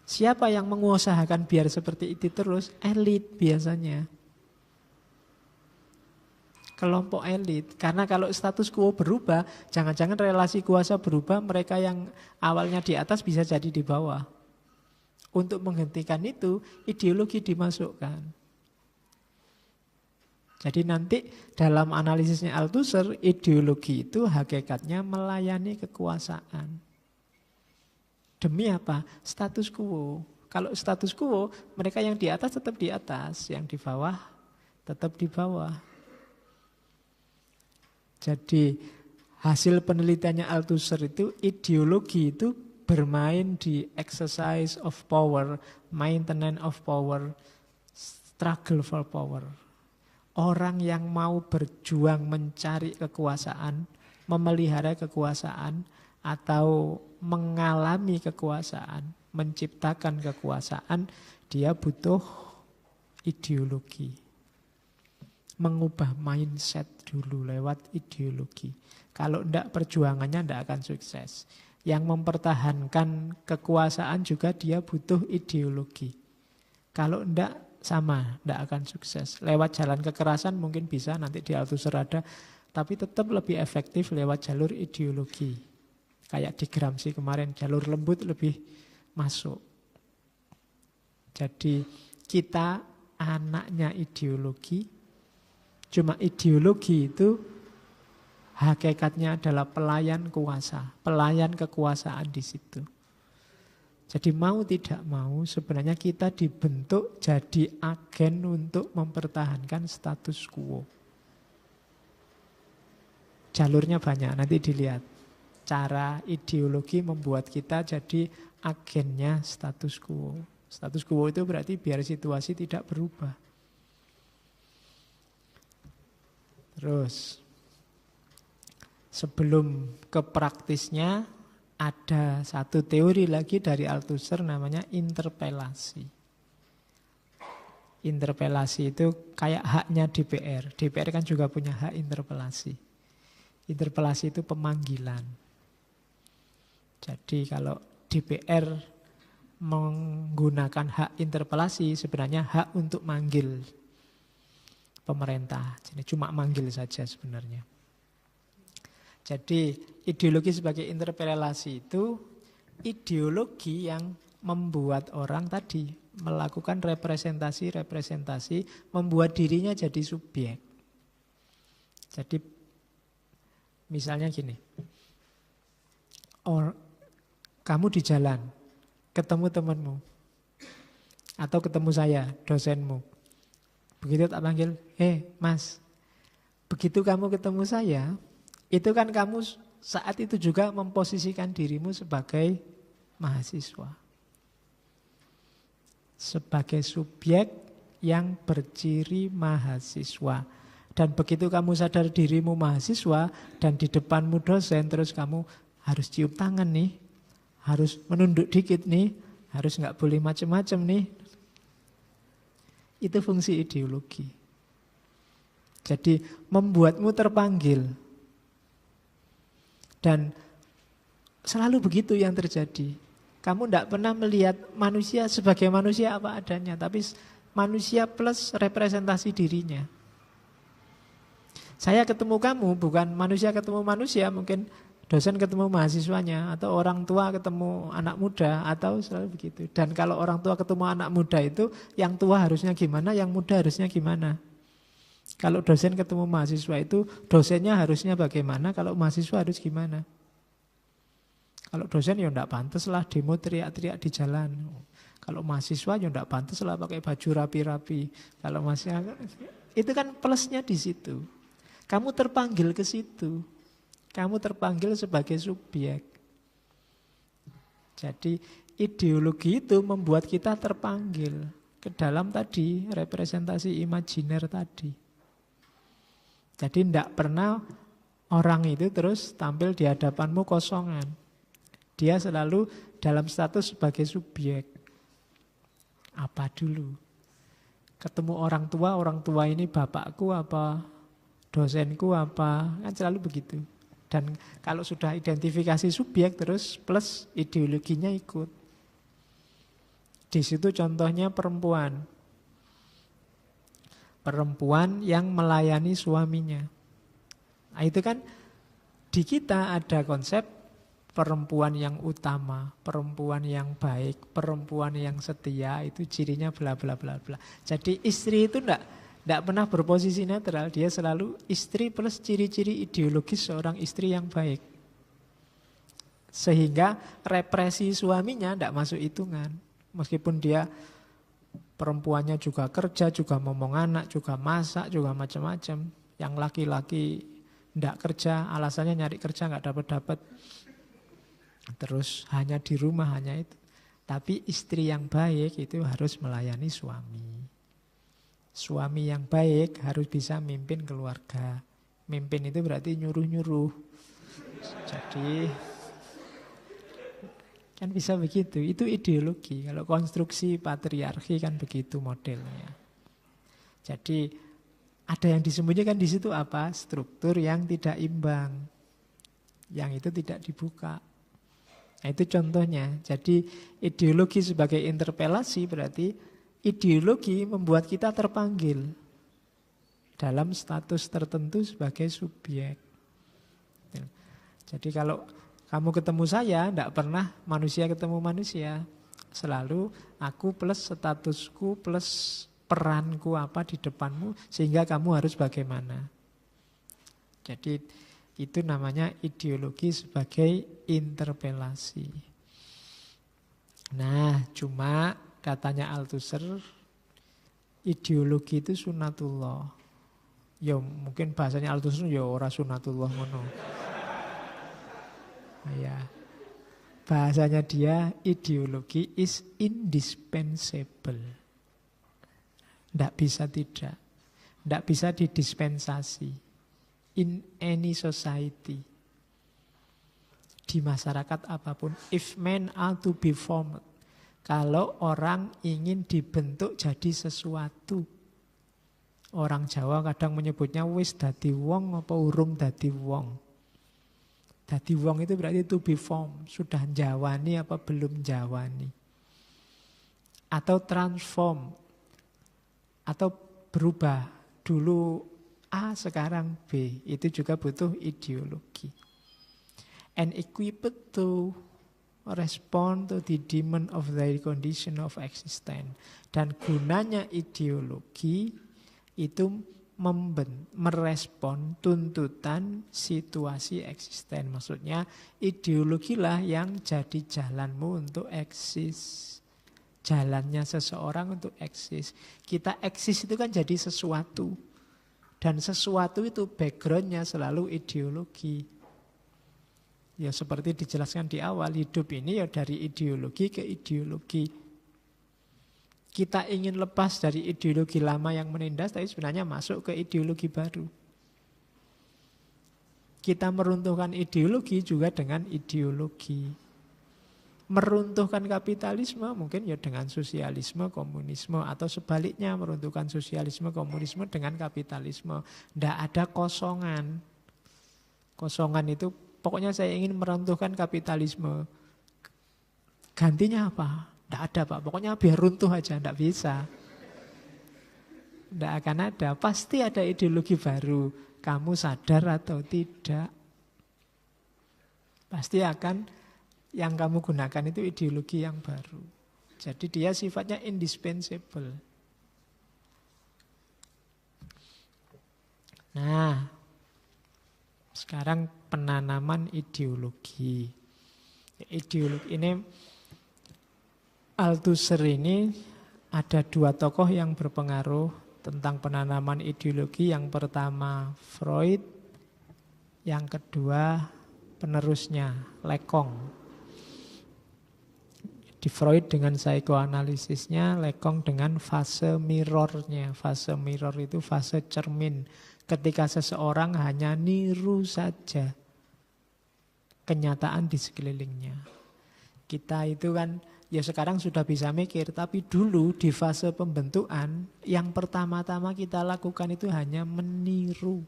Siapa yang mengusahakan biar seperti itu terus? Elit biasanya. Kelompok elit. Karena kalau status quo berubah, jangan-jangan relasi kuasa berubah, mereka yang awalnya di atas bisa jadi di bawah. Untuk menghentikan itu, ideologi dimasukkan. Jadi nanti dalam analisisnya Althusser, ideologi itu hakikatnya melayani kekuasaan. Demi apa? Status quo. Kalau status quo, mereka yang di atas tetap di atas, yang di bawah tetap di bawah. Jadi hasil penelitiannya Althusser itu ideologi itu bermain di exercise of power, maintenance of power, struggle for power. Orang yang mau berjuang mencari kekuasaan, memelihara kekuasaan, atau mengalami kekuasaan, menciptakan kekuasaan, dia butuh ideologi. Mengubah mindset dulu lewat ideologi. Kalau tidak perjuangannya tidak akan sukses. Yang mempertahankan kekuasaan juga dia butuh ideologi. Kalau tidak sama, tidak akan sukses. Lewat jalan kekerasan mungkin bisa, nanti di Althusser ada, tapi tetap lebih efektif lewat jalur ideologi. Kayak di Gramsci kemarin, jalur lembut lebih masuk. Jadi kita anaknya ideologi. Cuma ideologi itu hakikatnya adalah pelayan kuasa, pelayan kekuasaan di situ. Jadi mau tidak mau sebenarnya kita dibentuk jadi agen untuk mempertahankan status quo. Jalurnya banyak, nanti dilihat. Cara ideologi membuat kita jadi agennya status quo. Status quo itu berarti biar situasi tidak berubah. Terus, sebelum ke praktisnya, ada satu teori lagi dari Althusser namanya interpelasi. Interpelasi itu kayak haknya DPR. DPR kan juga punya hak interpelasi. Interpelasi itu pemanggilan. Jadi kalau DPR menggunakan hak interpelasi, sebenarnya hak untuk manggil pemerintah. Jadi cuma manggil saja sebenarnya. Jadi ideologi sebagai interpelasi itu ideologi yang membuat orang tadi melakukan representasi, membuat dirinya jadi subjek. Jadi misalnya gini, kamu di jalan, ketemu temanmu, atau ketemu saya, dosenmu. Begitu tak panggil, mas, begitu kamu ketemu saya, itu kan kamu saat itu juga memposisikan dirimu sebagai mahasiswa. Sebagai subjek yang berciri mahasiswa. Dan begitu kamu sadar dirimu mahasiswa dan di depanmu dosen, terus kamu harus cium tangan nih, harus menunduk dikit nih, harus nggak boleh macam-macam nih. Itu fungsi ideologi. Jadi membuatmu terpanggil. Dan selalu begitu yang terjadi. Kamu tidak pernah melihat manusia sebagai manusia apa adanya, tapi manusia plus representasi dirinya. Saya ketemu kamu, bukan manusia ketemu manusia, mungkin dosen ketemu mahasiswanya, atau orang tua ketemu anak muda, atau selalu begitu. Dan kalau orang tua ketemu anak muda itu, yang tua harusnya gimana, yang muda harusnya gimana. Kalau dosen ketemu mahasiswa itu, dosennya harusnya bagaimana, kalau mahasiswa harus gimana. Kalau dosen ya enggak pantas lah demo teriak-teriak di jalan. Kalau mahasiswa ya enggak pantas lah pakai baju rapi-rapi. Kalau mahasiswa, itu kan plusnya di situ. Kamu terpanggil ke situ. Kamu terpanggil sebagai subjek. Jadi ideologi itu membuat kita terpanggil ke dalam tadi representasi imajiner tadi. Jadi tidak pernah orang itu terus tampil di hadapanmu kosongan. Dia selalu dalam status sebagai subjek. Apa dulu? Ketemu orang tua ini bapakku apa, dosenku apa, kan selalu begitu. Dan kalau sudah identifikasi subjek terus plus ideologinya ikut. Di situ contohnya perempuan. Perempuan yang melayani suaminya. Nah, itu kan di kita ada konsep perempuan yang utama, perempuan yang baik, perempuan yang setia, itu cirinya bla bla bla bla. Jadi istri itu enggak pernah berposisi netral, dia selalu istri plus ciri-ciri ideologis seorang istri yang baik. Sehingga represi suaminya enggak masuk hitungan. Meskipun dia perempuannya juga kerja, juga ngomong anak, juga masak, juga macam-macam. Yang laki-laki enggak kerja, alasannya nyari kerja enggak dapat-dapat. Terus hanya di rumah, hanya itu. Tapi istri yang baik itu harus melayani suami. Suami yang baik harus bisa mimpin keluarga. Mimpin itu berarti nyuruh-nyuruh. Jadi kan bisa begitu. Itu ideologi. Kalau konstruksi patriarki kan begitu modelnya. Jadi ada yang disembunyikan di situ apa? Struktur yang tidak imbang. Yang itu tidak dibuka. Nah, itu contohnya. Jadi ideologi sebagai interpelasi berarti ideologi membuat kita terpanggil dalam status tertentu sebagai subjek. Jadi kalau kamu ketemu saya, tidak pernah manusia ketemu manusia. Selalu aku plus statusku plus peranku apa di depanmu sehingga kamu harus bagaimana. Jadi itu namanya ideologi sebagai interpelasi. Nah, cuma katanya Althusser, ideologi itu sunatullah. Ya mungkin bahasanya Althusser ya ora sunatullah ngono. Ya. Bahasanya dia ideologi is indispensable. Tidak bisa tidak. Tidak bisa didispensasi. In any society. Di masyarakat apapun. If men are to be formed. Kalau orang ingin dibentuk jadi sesuatu. Orang Jawa kadang menyebutnya wis dadi wong apa urung dadi wong. Dadi wong itu berarti to be formed. Sudah jawani apa belum jawani. Atau transform. Atau berubah. Dulu A sekarang B. Itu juga butuh ideologi. And equipped to respond to the demand of their condition of existence. Dan gunanya ideologi itu merespon tuntutan situasi eksisten. Maksudnya ideologilah yang jadi jalanmu untuk eksis. Jalannya seseorang untuk eksis. Kita eksis itu kan jadi sesuatu. Dan sesuatu itu backgroundnya selalu ideologi. Ya seperti dijelaskan di awal, hidup ini ya dari ideologi ke ideologi. Kita ingin lepas dari ideologi lama yang menindas, tapi sebenarnya masuk ke ideologi baru. Kita meruntuhkan ideologi juga dengan ideologi. Meruntuhkan kapitalisme mungkin ya dengan sosialisme, komunisme, atau sebaliknya meruntuhkan sosialisme, komunisme dengan kapitalisme. Tidak ada kosongan. Kosongan itu pokoknya saya ingin meruntuhkan kapitalisme. Gantinya apa? Tidak ada Pak, pokoknya biar runtuh aja, tidak bisa. Tidak akan ada, pasti ada ideologi baru. Kamu sadar atau tidak. Pasti akan yang kamu gunakan itu ideologi yang baru. Jadi dia sifatnya indispensable. Nah, sekarang penanaman ideologi. Ideologi ini, Althusser ini ada dua tokoh yang berpengaruh tentang penanaman ideologi. Yang pertama Freud, yang kedua penerusnya Lacan. Di Freud dengan psikoanalisisnya, Lacan dengan fase mirrornya. Fase mirror itu fase cermin. Ketika seseorang hanya niru saja kenyataan di sekelilingnya. Kita itu kan ya sekarang sudah bisa mikir, tapi dulu di fase pembentukan, yang pertama-tama kita lakukan itu hanya meniru.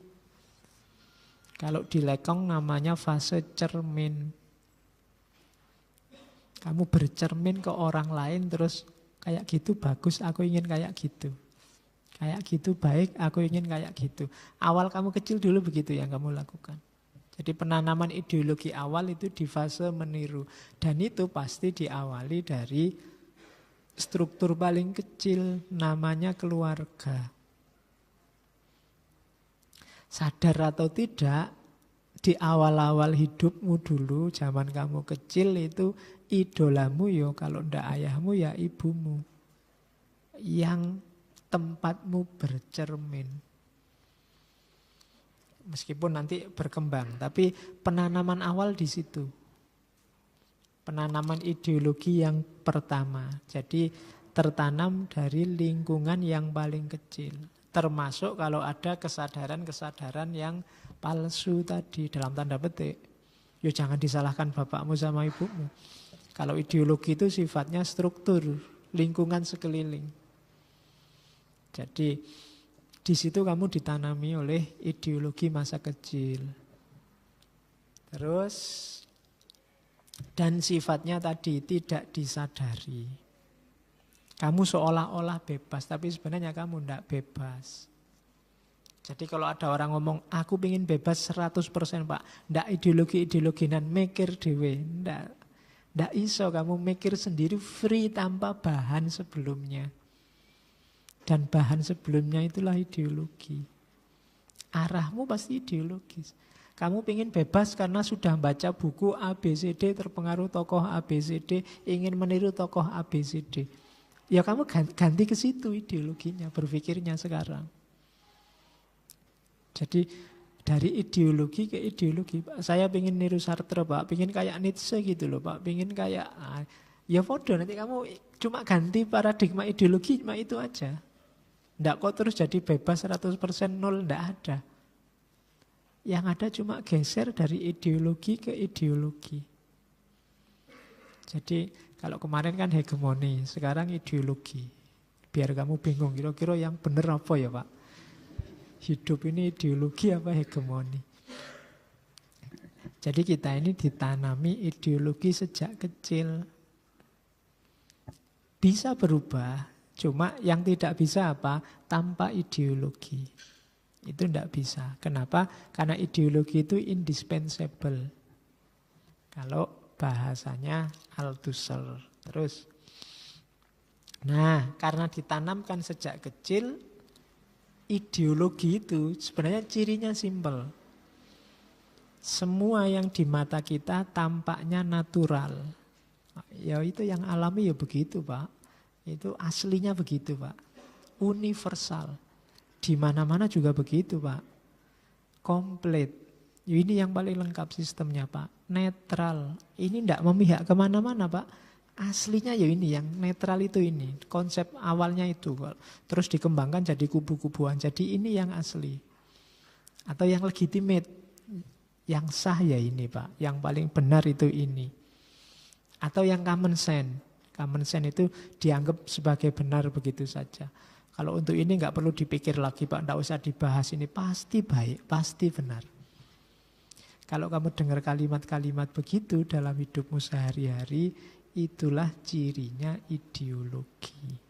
Kalau di Lacan namanya fase cermin. Kamu bercermin ke orang lain terus kayak gitu bagus, aku ingin kayak gitu. Kayak gitu baik, aku ingin kayak gitu. Awal kamu kecil dulu begitu yang kamu lakukan. Jadi penanaman ideologi awal itu di fase meniru. Dan itu pasti diawali dari struktur paling kecil, namanya keluarga. Sadar atau tidak, di awal-awal hidupmu dulu, zaman kamu kecil itu idolamu ya kalau ndak ayahmu ya ibumu. Yang tempatmu bercermin. Meskipun nanti berkembang, tapi penanaman awal di situ. Penanaman ideologi yang pertama. Jadi tertanam dari lingkungan yang paling kecil. Termasuk kalau ada kesadaran-kesadaran yang palsu tadi, dalam tanda petik. Ya jangan disalahkan bapakmu sama ibumu. Kalau ideologi itu sifatnya struktur, lingkungan sekeliling. Jadi di situ kamu ditanami oleh ideologi masa kecil. Terus, dan sifatnya tadi tidak disadari. Kamu seolah-olah bebas, tapi sebenarnya kamu tidak bebas. Jadi kalau ada orang ngomong, aku ingin bebas 100% Pak. Tidak ideologi-ideologinan, mikir dewe. Tidak iso, kamu mikir sendiri free tanpa bahan sebelumnya. Dan bahan sebelumnya itulah ideologi. Arahmu pasti ideologis. Kamu ingin bebas karena sudah baca buku ABCD, terpengaruh tokoh ABCD, ingin meniru tokoh ABCD. Ya kamu ganti ke situ ideologinya, berpikirnya sekarang. Jadi dari ideologi ke ideologi. Pak, saya ingin niru Sartre Pak, ingin kayak Nietzsche gitu loh Pak, ingin kayak... ya podo, nanti kamu cuma ganti paradigma ideologi, cuma itu aja. Tidak kok terus jadi bebas 100% nol, tidak ada. Yang ada cuma geser dari ideologi ke ideologi. Jadi kalau kemarin kan hegemoni, sekarang ideologi. Biar kamu bingung, kira-kira yang benar apa ya Pak? Hidup ini ideologi apa hegemoni? Jadi kita ini ditanami ideologi sejak kecil. Bisa berubah. Cuma yang tidak bisa apa? Tanpa ideologi. Itu tidak bisa. Kenapa? Karena ideologi itu indispensable. Kalau bahasanya Althusser. Terus. Nah, karena ditanamkan sejak kecil, ideologi itu sebenarnya cirinya simpel. Semua yang di mata kita tampaknya natural. Ya itu yang alami ya begitu Pak. Itu aslinya begitu Pak. Universal. Di mana-mana juga begitu Pak. Komplit. Ini yang paling lengkap sistemnya Pak. Netral. Ini tidak memihak kemana-mana Pak. Aslinya ya ini yang netral itu ini. Konsep awalnya itu. Terus dikembangkan jadi kubu-kubuan. Jadi ini yang asli. Atau yang legitimate. Yang sah ya ini Pak. Yang paling benar itu ini. Atau yang common sense. Common sense itu dianggap sebagai benar begitu saja. Kalau untuk ini nggak perlu dipikir lagi Pak, nggak usah dibahas ini. Pasti baik, pasti benar. Kalau kamu dengar kalimat-kalimat begitu dalam hidupmu sehari-hari, itulah cirinya ideologi.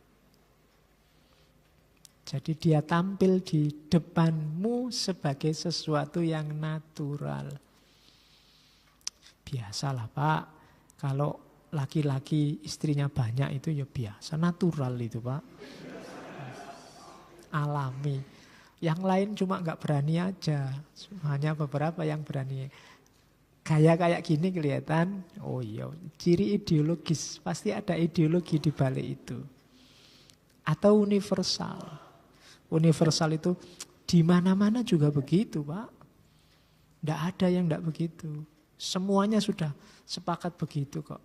Jadi dia tampil di depanmu sebagai sesuatu yang natural. Biasalah Pak, kalau laki-laki istrinya banyak itu ya biasa, natural itu Pak. Alami. Yang lain cuma nggak berani aja. Hanya beberapa yang berani. Gaya kayak gini kelihatan, oh iya, ciri ideologis. Pasti ada ideologi di balik itu. Atau universal. Universal itu di mana-mana juga begitu Pak. Tidak ada yang tidak begitu. Semuanya sudah sepakat begitu kok.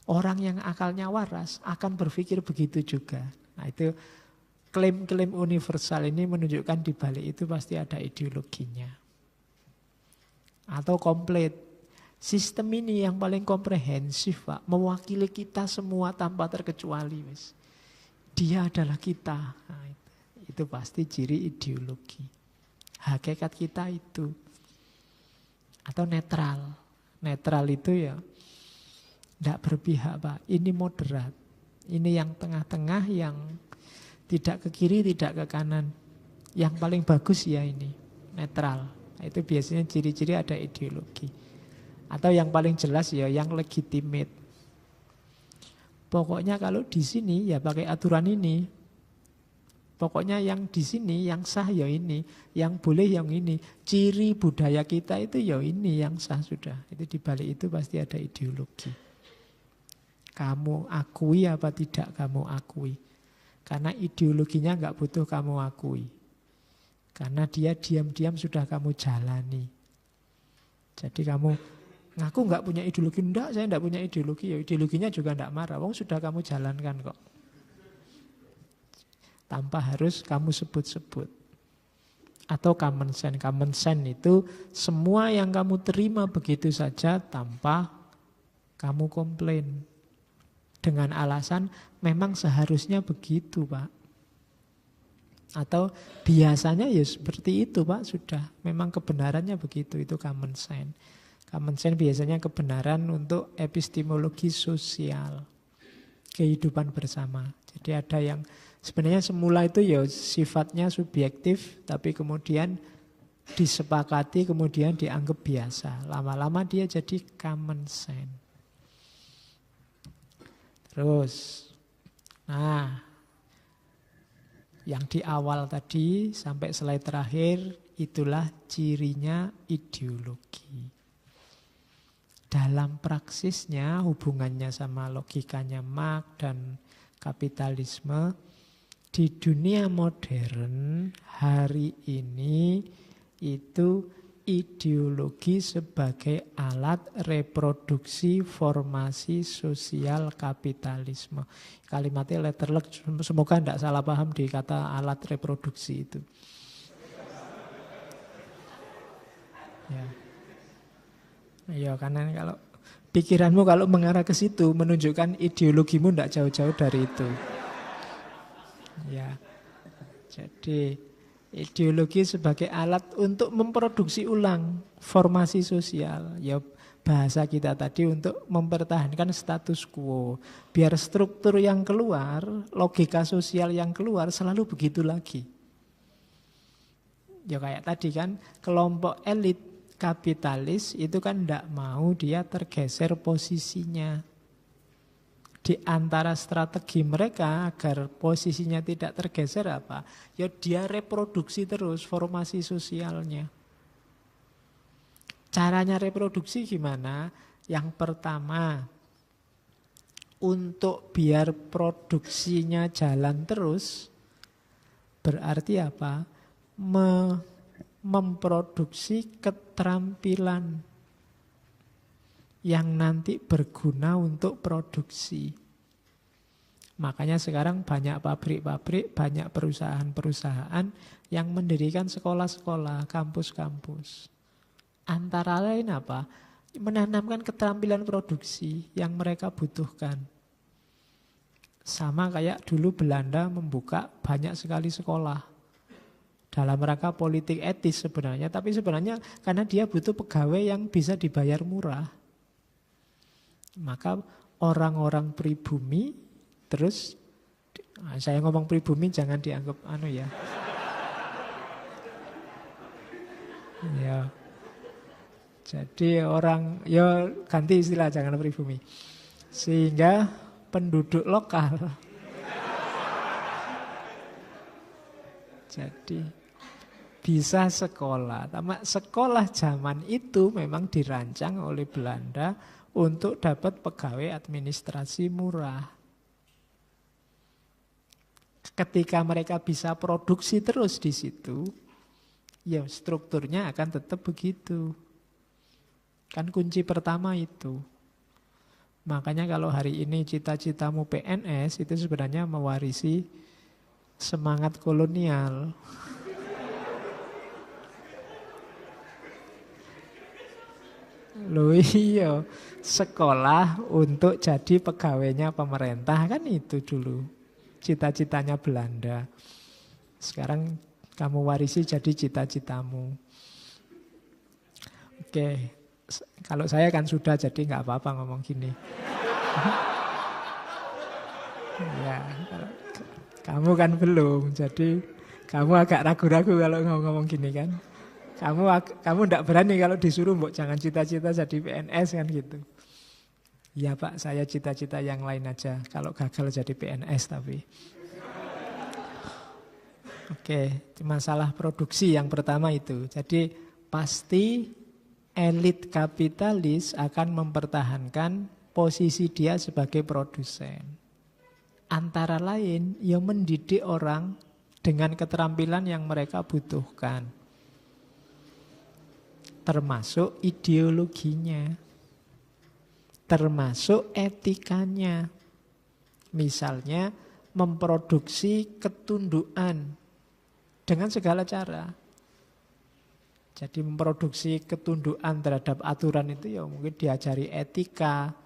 Orang yang akalnya waras akan berpikir begitu juga. Nah itu klaim-klaim universal ini menunjukkan di balik itu pasti ada ideologinya. Atau komplit. Sistem ini yang paling komprehensif Pak. Mewakili kita semua tanpa terkecuali. Dia adalah kita. Nah, itu pasti ciri ideologi. Hakikat kita itu. Atau netral. Netral itu ya tidak berpihak Pak. Ini moderat. Ini yang tengah-tengah, yang tidak ke kiri, tidak ke kanan. Yang paling bagus ya ini. Netral. Itu biasanya ciri-ciri ada ideologi. Atau yang paling jelas ya yang legitimate. Pokoknya kalau di sini ya pakai aturan ini. Pokoknya yang di sini yang sah ya ini, yang boleh yang ini. Ciri budaya kita itu ya ini yang sah sudah. Itu di balik itu pasti ada ideologi. Kamu akui apa tidak kamu akui. Karena ideologinya nggak butuh kamu akui. Karena dia diam-diam sudah kamu jalani. Jadi kamu ngaku nggak punya ideologi. Enggak, saya nggak punya ideologi. Ya ideologinya juga nggak marah. Wong sudah kamu jalankan kok. Tanpa harus kamu sebut-sebut. Atau common sense. Common sense itu semua yang kamu terima begitu saja tanpa kamu komplain. Dengan alasan memang seharusnya begitu Pak. Atau biasanya ya seperti itu Pak sudah. Memang kebenarannya begitu, itu common sense. Common sense biasanya kebenaran untuk epistemologi sosial. Kehidupan bersama. Jadi ada yang sebenarnya semula itu ya sifatnya subjektif, tapi kemudian disepakati, kemudian dianggap biasa. Lama-lama dia jadi common sense. Terus, nah, yang di awal tadi sampai slide terakhir itulah cirinya ideologi. Dalam praksisnya hubungannya sama logikanya Marx dan kapitalisme di dunia modern hari ini itu ideologi sebagai alat reproduksi formasi sosial kapitalisme. Kalimatnya letterlek, semoga tidak salah paham di kata alat reproduksi itu. Ya karena kalau pikiranmu kalau mengarah ke situ menunjukkan ideologimu tidak jauh-jauh dari itu. Ya, jadi ideologi sebagai alat untuk memproduksi ulang formasi sosial. Ya bahasa kita tadi untuk mempertahankan status quo. Biar struktur yang keluar, logika sosial yang keluar selalu begitu lagi. Ya kayak tadi kan, kelompok elit kapitalis itu kan tidak mau dia tergeser posisinya. Di antara strategi mereka agar posisinya tidak tergeser apa? Ya dia reproduksi terus formasi sosialnya. Caranya reproduksi gimana? Yang pertama, untuk biar produksinya jalan terus, berarti apa? Memproduksi keterampilan yang nanti berguna untuk produksi. Makanya sekarang banyak pabrik-pabrik, banyak perusahaan-perusahaan yang mendirikan sekolah-sekolah, kampus-kampus. Antara lain apa? menanamkan keterampilan produksi yang mereka butuhkan. Sama kayak dulu Belanda membuka banyak sekali sekolah dalam rangka politik etis sebenarnya, tapi sebenarnya karena dia butuh pegawai yang bisa dibayar murah. Maka orang-orang pribumi, terus saya ngomong pribumi jangan dianggap ya. Ya. Jadi orang, ya ganti istilah, jangan pribumi. Sehingga penduduk lokal. Jadi bisa sekolah. Sekolah zaman itu memang dirancang oleh Belanda untuk dapat pegawai administrasi murah. Ketika mereka bisa produksi terus di situ, ya strukturnya akan tetap begitu. Kan kunci pertama itu. Makanya kalau hari ini cita-citamu PNS itu sebenarnya mewarisi semangat kolonial. Loh iya, sekolah untuk jadi pegawainya pemerintah kan itu dulu. Cita-citanya Belanda. Sekarang kamu warisi jadi cita-citamu. Oke. Kalau saya kan sudah, jadi nggak apa-apa ngomong gini. Ya, kamu kan belum, jadi kamu agak ragu-ragu kalau ngomong gini kan. Kamu nggak berani kalau disuruh, mbok jangan cita-cita jadi PNS kan gitu. Ya Pak, saya cita-cita yang lain aja. Kalau gagal jadi PNS tapi. Oke, masalah produksi yang pertama itu. Jadi pasti elit kapitalis akan mempertahankan posisi dia sebagai produsen. Antara lain, ya mendidik orang dengan keterampilan yang mereka butuhkan. Termasuk ideologinya. Termasuk etikanya. Misalnya, memproduksi ketundukan dengan segala cara. Jadi memproduksi ketundukan terhadap aturan itu ya mungkin diajari etika,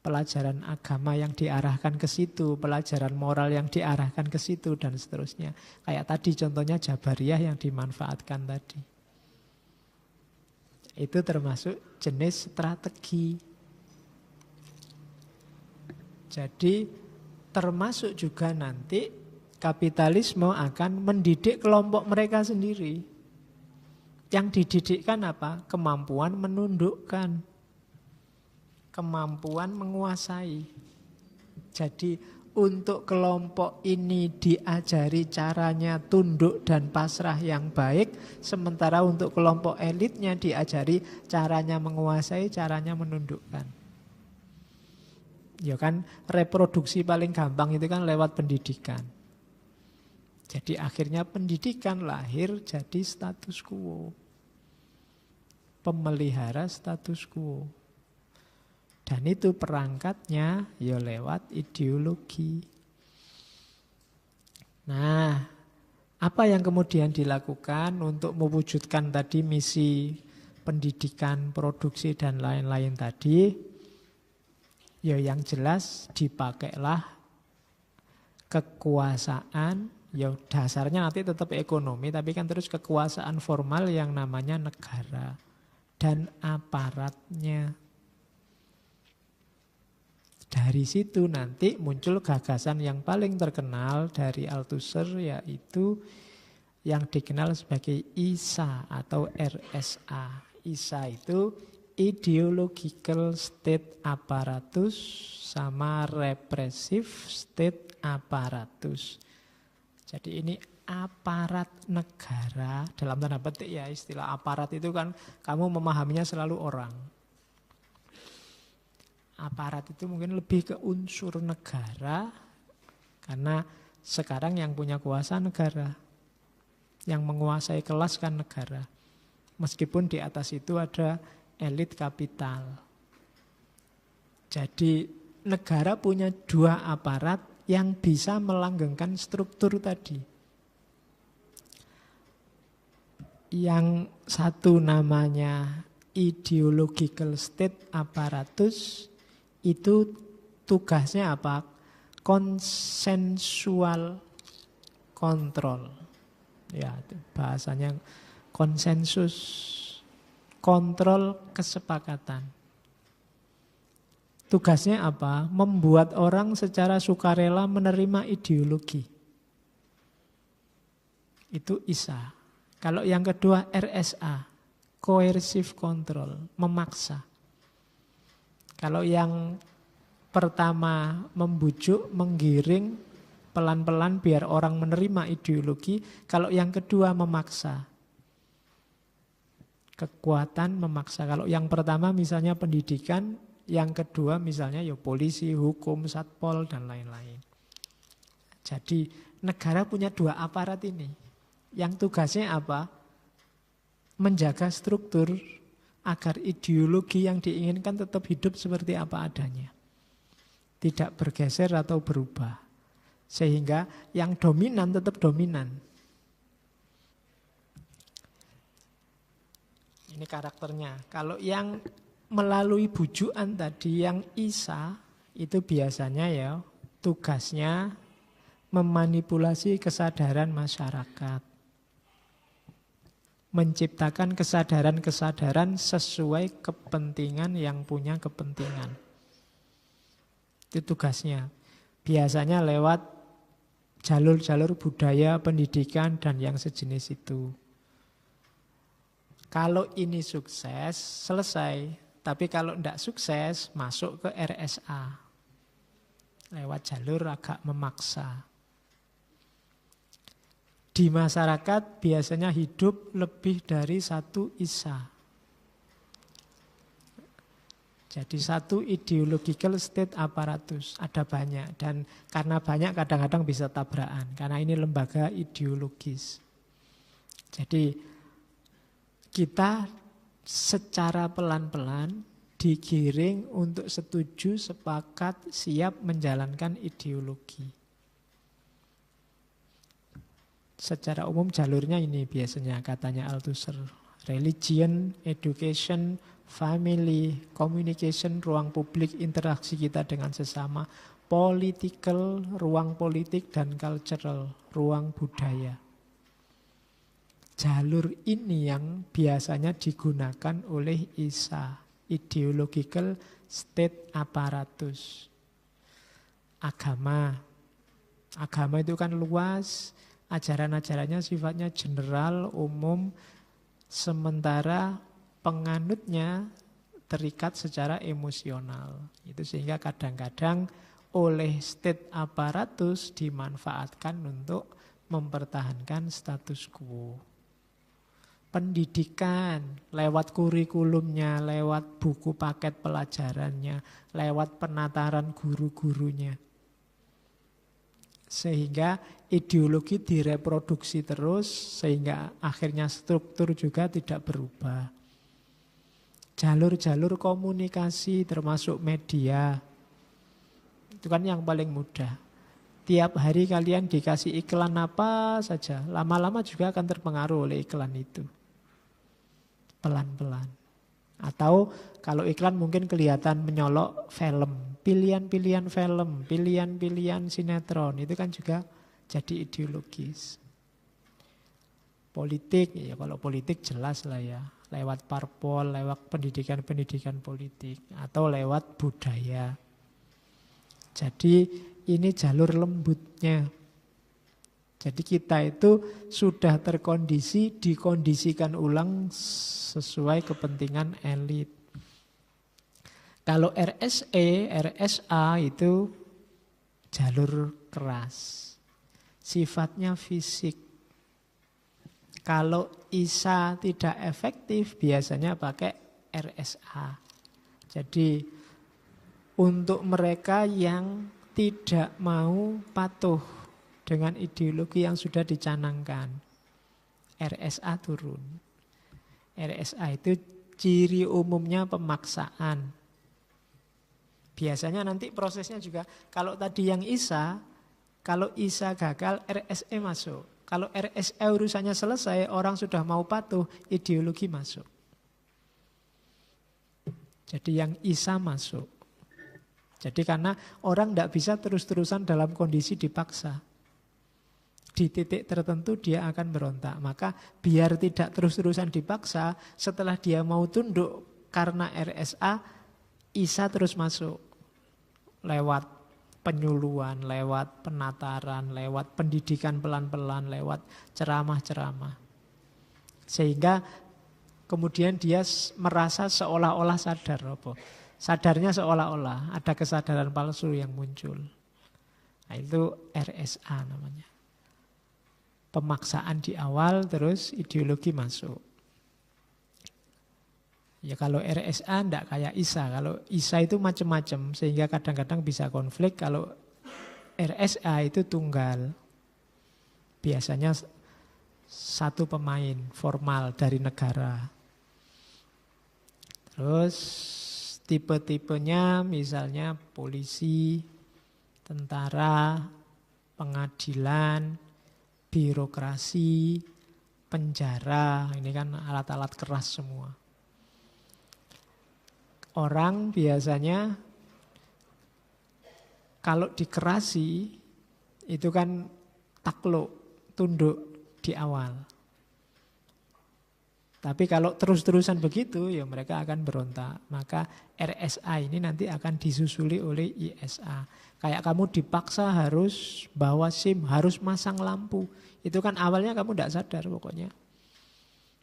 pelajaran agama yang diarahkan ke situ, pelajaran moral yang diarahkan ke situ, dan seterusnya. Kayak tadi contohnya Jabariyah yang dimanfaatkan tadi. Itu termasuk jenis strategi. Jadi termasuk juga nanti kapitalisme akan mendidik kelompok mereka sendiri. Yang dididikkan apa? Kemampuan menundukkan. Kemampuan menguasai. Jadi untuk kelompok ini diajari caranya tunduk dan pasrah yang baik. Sementara untuk kelompok elitnya diajari caranya menguasai, caranya menundukkan. Ya kan, reproduksi paling gampang itu kan lewat pendidikan. Jadi akhirnya pendidikan lahir jadi status quo. Pemelihara status quo. Dan itu perangkatnya ya lewat ideologi. Nah, apa yang kemudian dilakukan untuk mewujudkan tadi misi pendidikan, produksi dan lain-lain tadi? Ya yang jelas dipakailah kekuasaan. Ya dasarnya nanti tetap ekonomi, tapi kan terus kekuasaan formal yang namanya negara dan aparatnya. Dari situ nanti muncul gagasan yang paling terkenal dari Althusser, yaitu yang dikenal sebagai ISA atau RSA. ISA itu Ideological State Apparatus sama Repressive State Apparatus. Jadi ini aparat negara, dalam tanda petik ya, istilah aparat itu kan kamu memahaminya selalu orang. Aparat itu mungkin lebih ke unsur negara, karena sekarang yang punya kuasa negara, yang menguasai kelas kan negara. Meskipun di atas itu ada elit kapital. Jadi negara punya dua aparat yang bisa melanggengkan struktur tadi. Yang satu namanya ideological state apparatus itu tugasnya apa? Konsensual kontrol. Ya, itu bahasanya konsensus, kontrol kesepakatan. Tugasnya apa? Membuat orang secara sukarela menerima ideologi. Itu ISA. Kalau yang kedua RSA, coercive control, memaksa. Kalau yang pertama membujuk, menggiring, pelan-pelan biar orang menerima ideologi. Kalau yang kedua memaksa. Kekuatan memaksa. Kalau yang pertama misalnya pendidikan, yang kedua misalnya ya polisi, hukum, satpol, dan lain-lain. Jadi negara punya dua aparat ini. Yang tugasnya apa? Menjaga struktur agar ideologi yang diinginkan tetap hidup seperti apa adanya. Tidak bergeser atau berubah. Sehingga yang dominan tetap dominan. Ini karakternya. Kalau yang melalui bujukan tadi, yang ISA, itu biasanya ya tugasnya memanipulasi kesadaran masyarakat. Menciptakan kesadaran-kesadaran sesuai kepentingan yang punya kepentingan. Itu tugasnya. Biasanya lewat jalur-jalur budaya, pendidikan, dan yang sejenis itu. Kalau ini sukses, selesai. Tapi kalau tidak sukses, masuk ke RSA. Lewat jalur agak memaksa. Di masyarakat biasanya hidup lebih dari satu ISA. Jadi satu ideological state apparatus, ada banyak. Dan karena banyak kadang-kadang bisa tabrakan. Karena ini lembaga ideologis. Jadi kita secara pelan-pelan digiring untuk setuju, sepakat, siap menjalankan ideologi. Secara umum jalurnya ini biasanya katanya Althusser. Religion, education, family, communication, ruang publik, interaksi kita dengan sesama, political, ruang politik, dan cultural, ruang budaya. Jalur ini yang biasanya digunakan oleh ISA, ideological state apparatus. Agama itu kan luas, ajaran-ajarannya sifatnya general, umum, sementara penganutnya terikat secara emosional. Itu sehingga kadang-kadang oleh state apparatus dimanfaatkan untuk mempertahankan status quo. Pendidikan lewat kurikulumnya, lewat buku paket pelajarannya, lewat penataran guru-gurunya. Sehingga ideologi direproduksi terus, sehingga akhirnya struktur juga tidak berubah. Jalur-jalur komunikasi termasuk media, itu kan yang paling mudah. Tiap hari kalian dikasih iklan apa saja, lama-lama juga akan terpengaruh oleh iklan itu. Pelan-pelan. Atau kalau iklan mungkin kelihatan menyolok film, pilihan-pilihan film, pilihan-pilihan sinetron, itu kan juga jadi ideologis. Politik, ya kalau politik jelas lah ya, lewat parpol, lewat pendidikan-pendidikan politik, atau lewat budaya. Jadi ini jalur lembutnya. Jadi kita itu sudah terkondisi, dikondisikan ulang sesuai kepentingan elit. Kalau RSE, RSA itu jalur keras. Sifatnya fisik. Kalau ISA tidak efektif, biasanya pakai RSA. Jadi untuk mereka yang tidak mau patuh dengan ideologi yang sudah dicanangkan, RSA turun. RSA itu ciri umumnya pemaksaan. Biasanya nanti prosesnya juga, kalau tadi yang ISA, kalau ISA gagal, RSE masuk. Kalau RSE urusannya selesai, orang sudah mau patuh, ideologi masuk. Jadi yang Isa masuk. Jadi karena orang tidak bisa terus-terusan dalam kondisi dipaksa. Di titik tertentu dia akan berontak. Maka biar tidak terus-terusan dipaksa, setelah dia mau tunduk karena RSA, Isa terus masuk. Lewat penyuluhan, lewat penataran, lewat pendidikan pelan-pelan, lewat ceramah-ceramah. Sehingga kemudian dia merasa seolah-olah sadar. Sadarnya seolah-olah ada kesadaran palsu yang muncul. Nah, itu RSA namanya. Pemaksaan di awal terus ideologi masuk. Ya kalau RSA enggak kayak Isa. Kalau Isa itu macam-macam sehingga kadang-kadang bisa konflik. Kalau RSA itu tunggal. Biasanya satu pemain formal dari negara. Terus tipe-tipenya misalnya polisi, tentara, pengadilan, birokrasi, penjara. Ini kan alat-alat keras semua. Orang biasanya kalau dikerasi itu kan takluk, tunduk di awal. Tapi kalau terus-terusan begitu, ya mereka akan berontak. Maka RSA ini nanti akan disusuli oleh ISA. Kayak kamu dipaksa harus bawa SIM, harus masang lampu. Itu kan awalnya kamu tidak sadar pokoknya.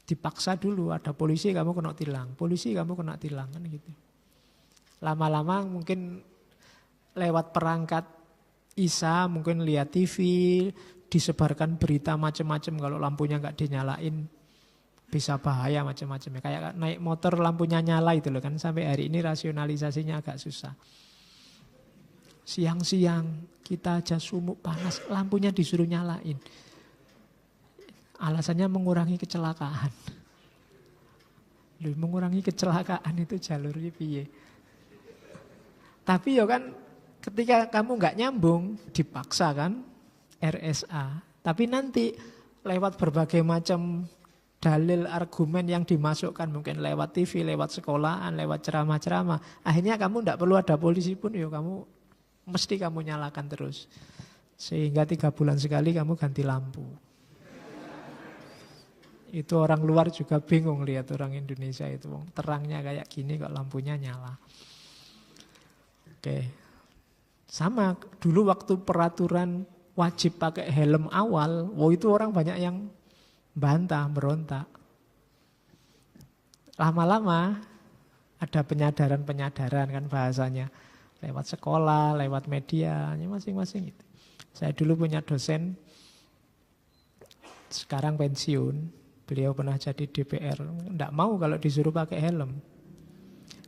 Dipaksa dulu, ada polisi kamu kena tilang. Polisi kamu kena tilang, kan gitu. Lama-lama mungkin lewat perangkat ISA, mungkin lihat TV, disebarkan berita macam-macam kalau lampunya nggak dinyalain. Bisa bahaya macam-macam. Kayak naik motor lampunya nyala itu loh kan. Sampai hari ini rasionalisasinya agak susah. Siang-siang kita aja sumuk panas, lampunya disuruh nyalain. Alasannya mengurangi kecelakaan. Loh, mengurangi kecelakaan itu jalurnya piye? Tapi ya kan ketika kamu nggak nyambung, dipaksa kan RSA. Tapi nanti lewat berbagai macam dalil argumen yang dimasukkan mungkin lewat TV, lewat sekolahan, lewat ceramah-ceramah. Akhirnya kamu tidak perlu ada polisi pun, ya kamu mesti kamu nyalakan terus. Sehingga 3 bulan sekali kamu ganti lampu. Itu orang luar juga bingung lihat orang Indonesia itu. Terangnya kayak gini kok lampunya nyala. Oke. Sama dulu waktu peraturan wajib pakai helm awal, itu orang banyak yang bantah, berontak. Lama-lama ada penyadaran-penyadaran kan bahasanya. Lewat sekolah, lewat media, masing-masing itu. Saya dulu punya dosen, sekarang pensiun. Beliau pernah jadi DPR. Enggak mau kalau disuruh pakai helm.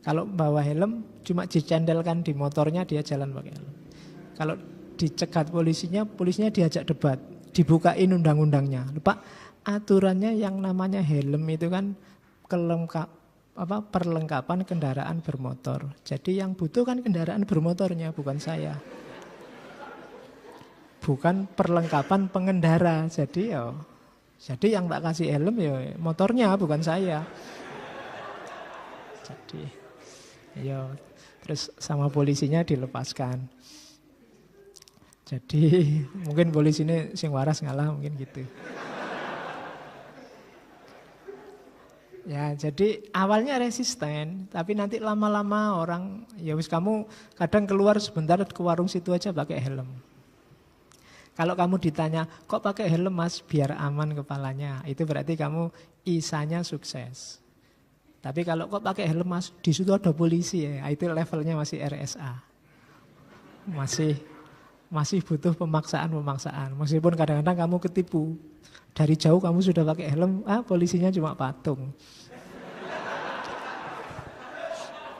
Kalau bawa helm, cuma dicendelkan di motornya, dia jalan pakai helm. Kalau dicegat polisinya diajak debat. Dibukain undang-undangnya. Lupa, aturannya yang namanya helm itu kan perlengkapan kendaraan bermotor. Jadi yang butuh kan kendaraan bermotornya, bukan saya. Bukan perlengkapan pengendara. Jadi yang tak kasih helm ya motornya, bukan saya. Jadi terus sama polisinya dilepaskan. Jadi mungkin polisi ini sing waras ngalah mungkin gitu. Ya, jadi awalnya resisten, tapi nanti lama-lama orang, ya wis kamu kadang keluar sebentar ke warung situ aja pakai helm. Kalau kamu ditanya, kok pakai helm mas biar aman kepalanya, itu berarti kamu isanya sukses. Tapi kalau kok pakai helm mas, di situ ada polisi ya, itu levelnya masih RSA. Masih butuh pemaksaan. Meskipun kadang-kadang kamu ketipu. Dari jauh kamu sudah pakai helm, polisinya cuma patung.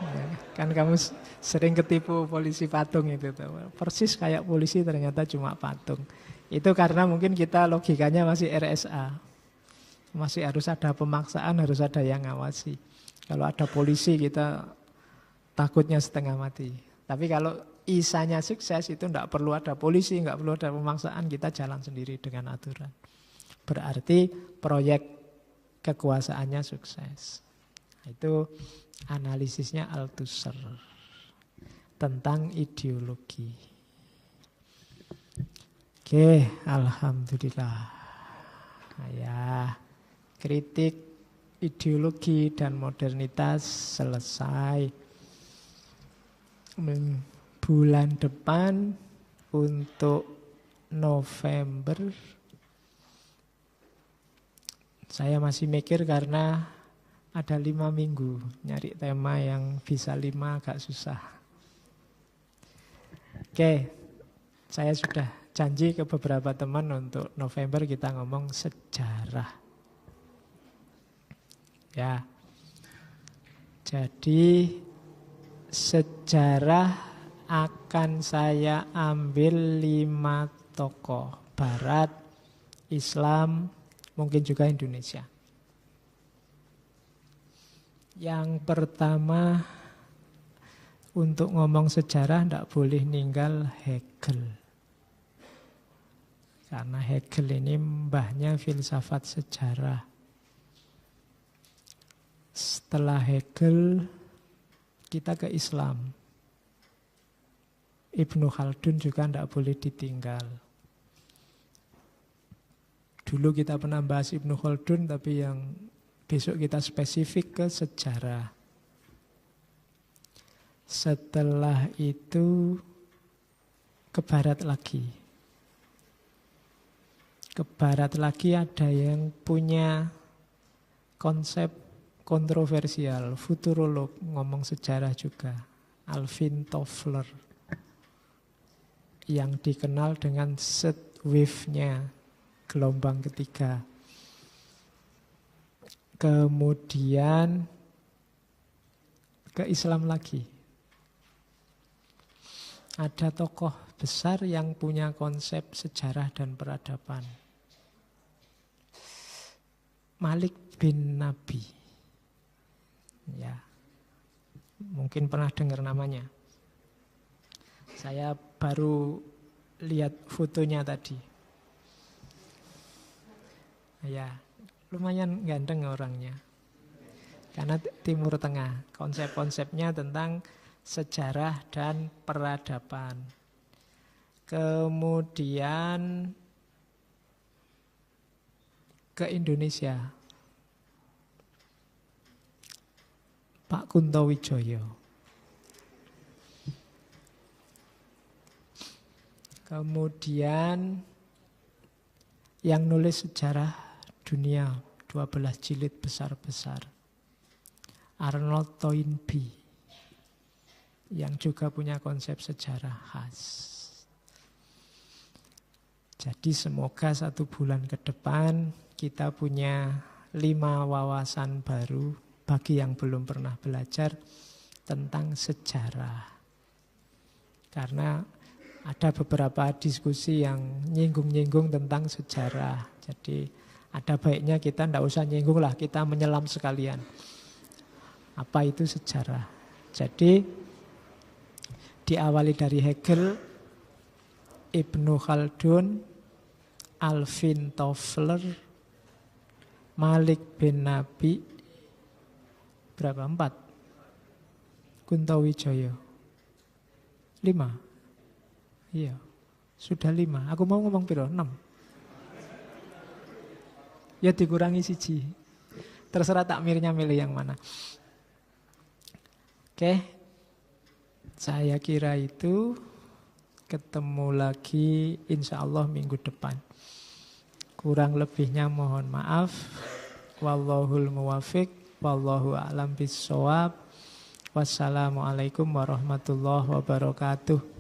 Ya, kan kamu sering ketipu polisi patung itu. Persis kayak polisi ternyata cuma patung. Itu karena mungkin kita logikanya masih RSA. Masih harus ada pemaksaan, harus ada yang ngawasi. Kalau ada polisi kita takutnya setengah mati. Tapi kalau isanya sukses itu tidak perlu ada polisi, tidak perlu ada pemaksaan, kita jalan sendiri dengan aturan. Berarti proyek kekuasaannya sukses. Itu Analisisnya Althusser tentang ideologi. Oke, alhamdulillah. Ya, kritik ideologi dan modernitas selesai. Bulan depan untuk November saya masih mikir karena ada 5 minggu. Nyari tema yang bisa 5 agak susah. Oke, saya sudah janji ke beberapa teman untuk November kita ngomong sejarah. Ya, jadi sejarah akan saya ambil 5 tokoh. Barat, Islam, mungkin juga Indonesia. Yang pertama, untuk ngomong sejarah tidak boleh ninggal Hegel. Karena Hegel ini mbahnya filsafat sejarah. Setelah Hegel, kita ke Islam. Ibnu Khaldun juga tidak boleh ditinggal. Dulu kita pernah bahas Ibnu Khaldun, tapi yang besok kita spesifik ke sejarah. Setelah itu ke barat lagi. Ke barat lagi ada yang punya konsep kontroversial, futurolog, ngomong sejarah juga. Alvin Toffler. Yang dikenal dengan third wave-nya, gelombang ketiga. Kemudian ke Islam lagi. Ada tokoh besar yang punya konsep sejarah dan peradaban. Malik bin Nabi. Ya, mungkin pernah dengar namanya. Saya baru lihat fotonya tadi. Ya, lumayan ganteng orangnya. Karena Timur Tengah, konsep-konsepnya tentang sejarah dan peradaban. Kemudian ke Indonesia. Pak Kunto Wijoyo. Kemudian yang nulis sejarah dunia 12 jilid besar-besar. Arnold Toynbee yang juga punya konsep sejarah khas. Jadi semoga 1 bulan ke depan kita punya 5 wawasan baru bagi yang belum pernah belajar tentang sejarah. Karena ada beberapa diskusi yang nyinggung-nyinggung tentang sejarah. Jadi ada baiknya kita tidak usah nyinggung lah, kita menyelam sekalian. Apa itu sejarah? Jadi diawali dari Hegel, Ibnu Khaldun, Alvin Toffler, Malik bin Nabi, berapa? 4. Kunto Wijoyo 5. Iya, sudah 5. Aku mau ngomong piro? 6. Ya dikurangi siji. Terserah takmirnya milih yang mana. Oke. Saya kira itu. Ketemu lagi insya Allah minggu depan. Kurang lebihnya mohon maaf. Wallahul muwafiq. Wallahu a'lam bissawab. Wassalamualaikum warahmatullahi wabarakatuh.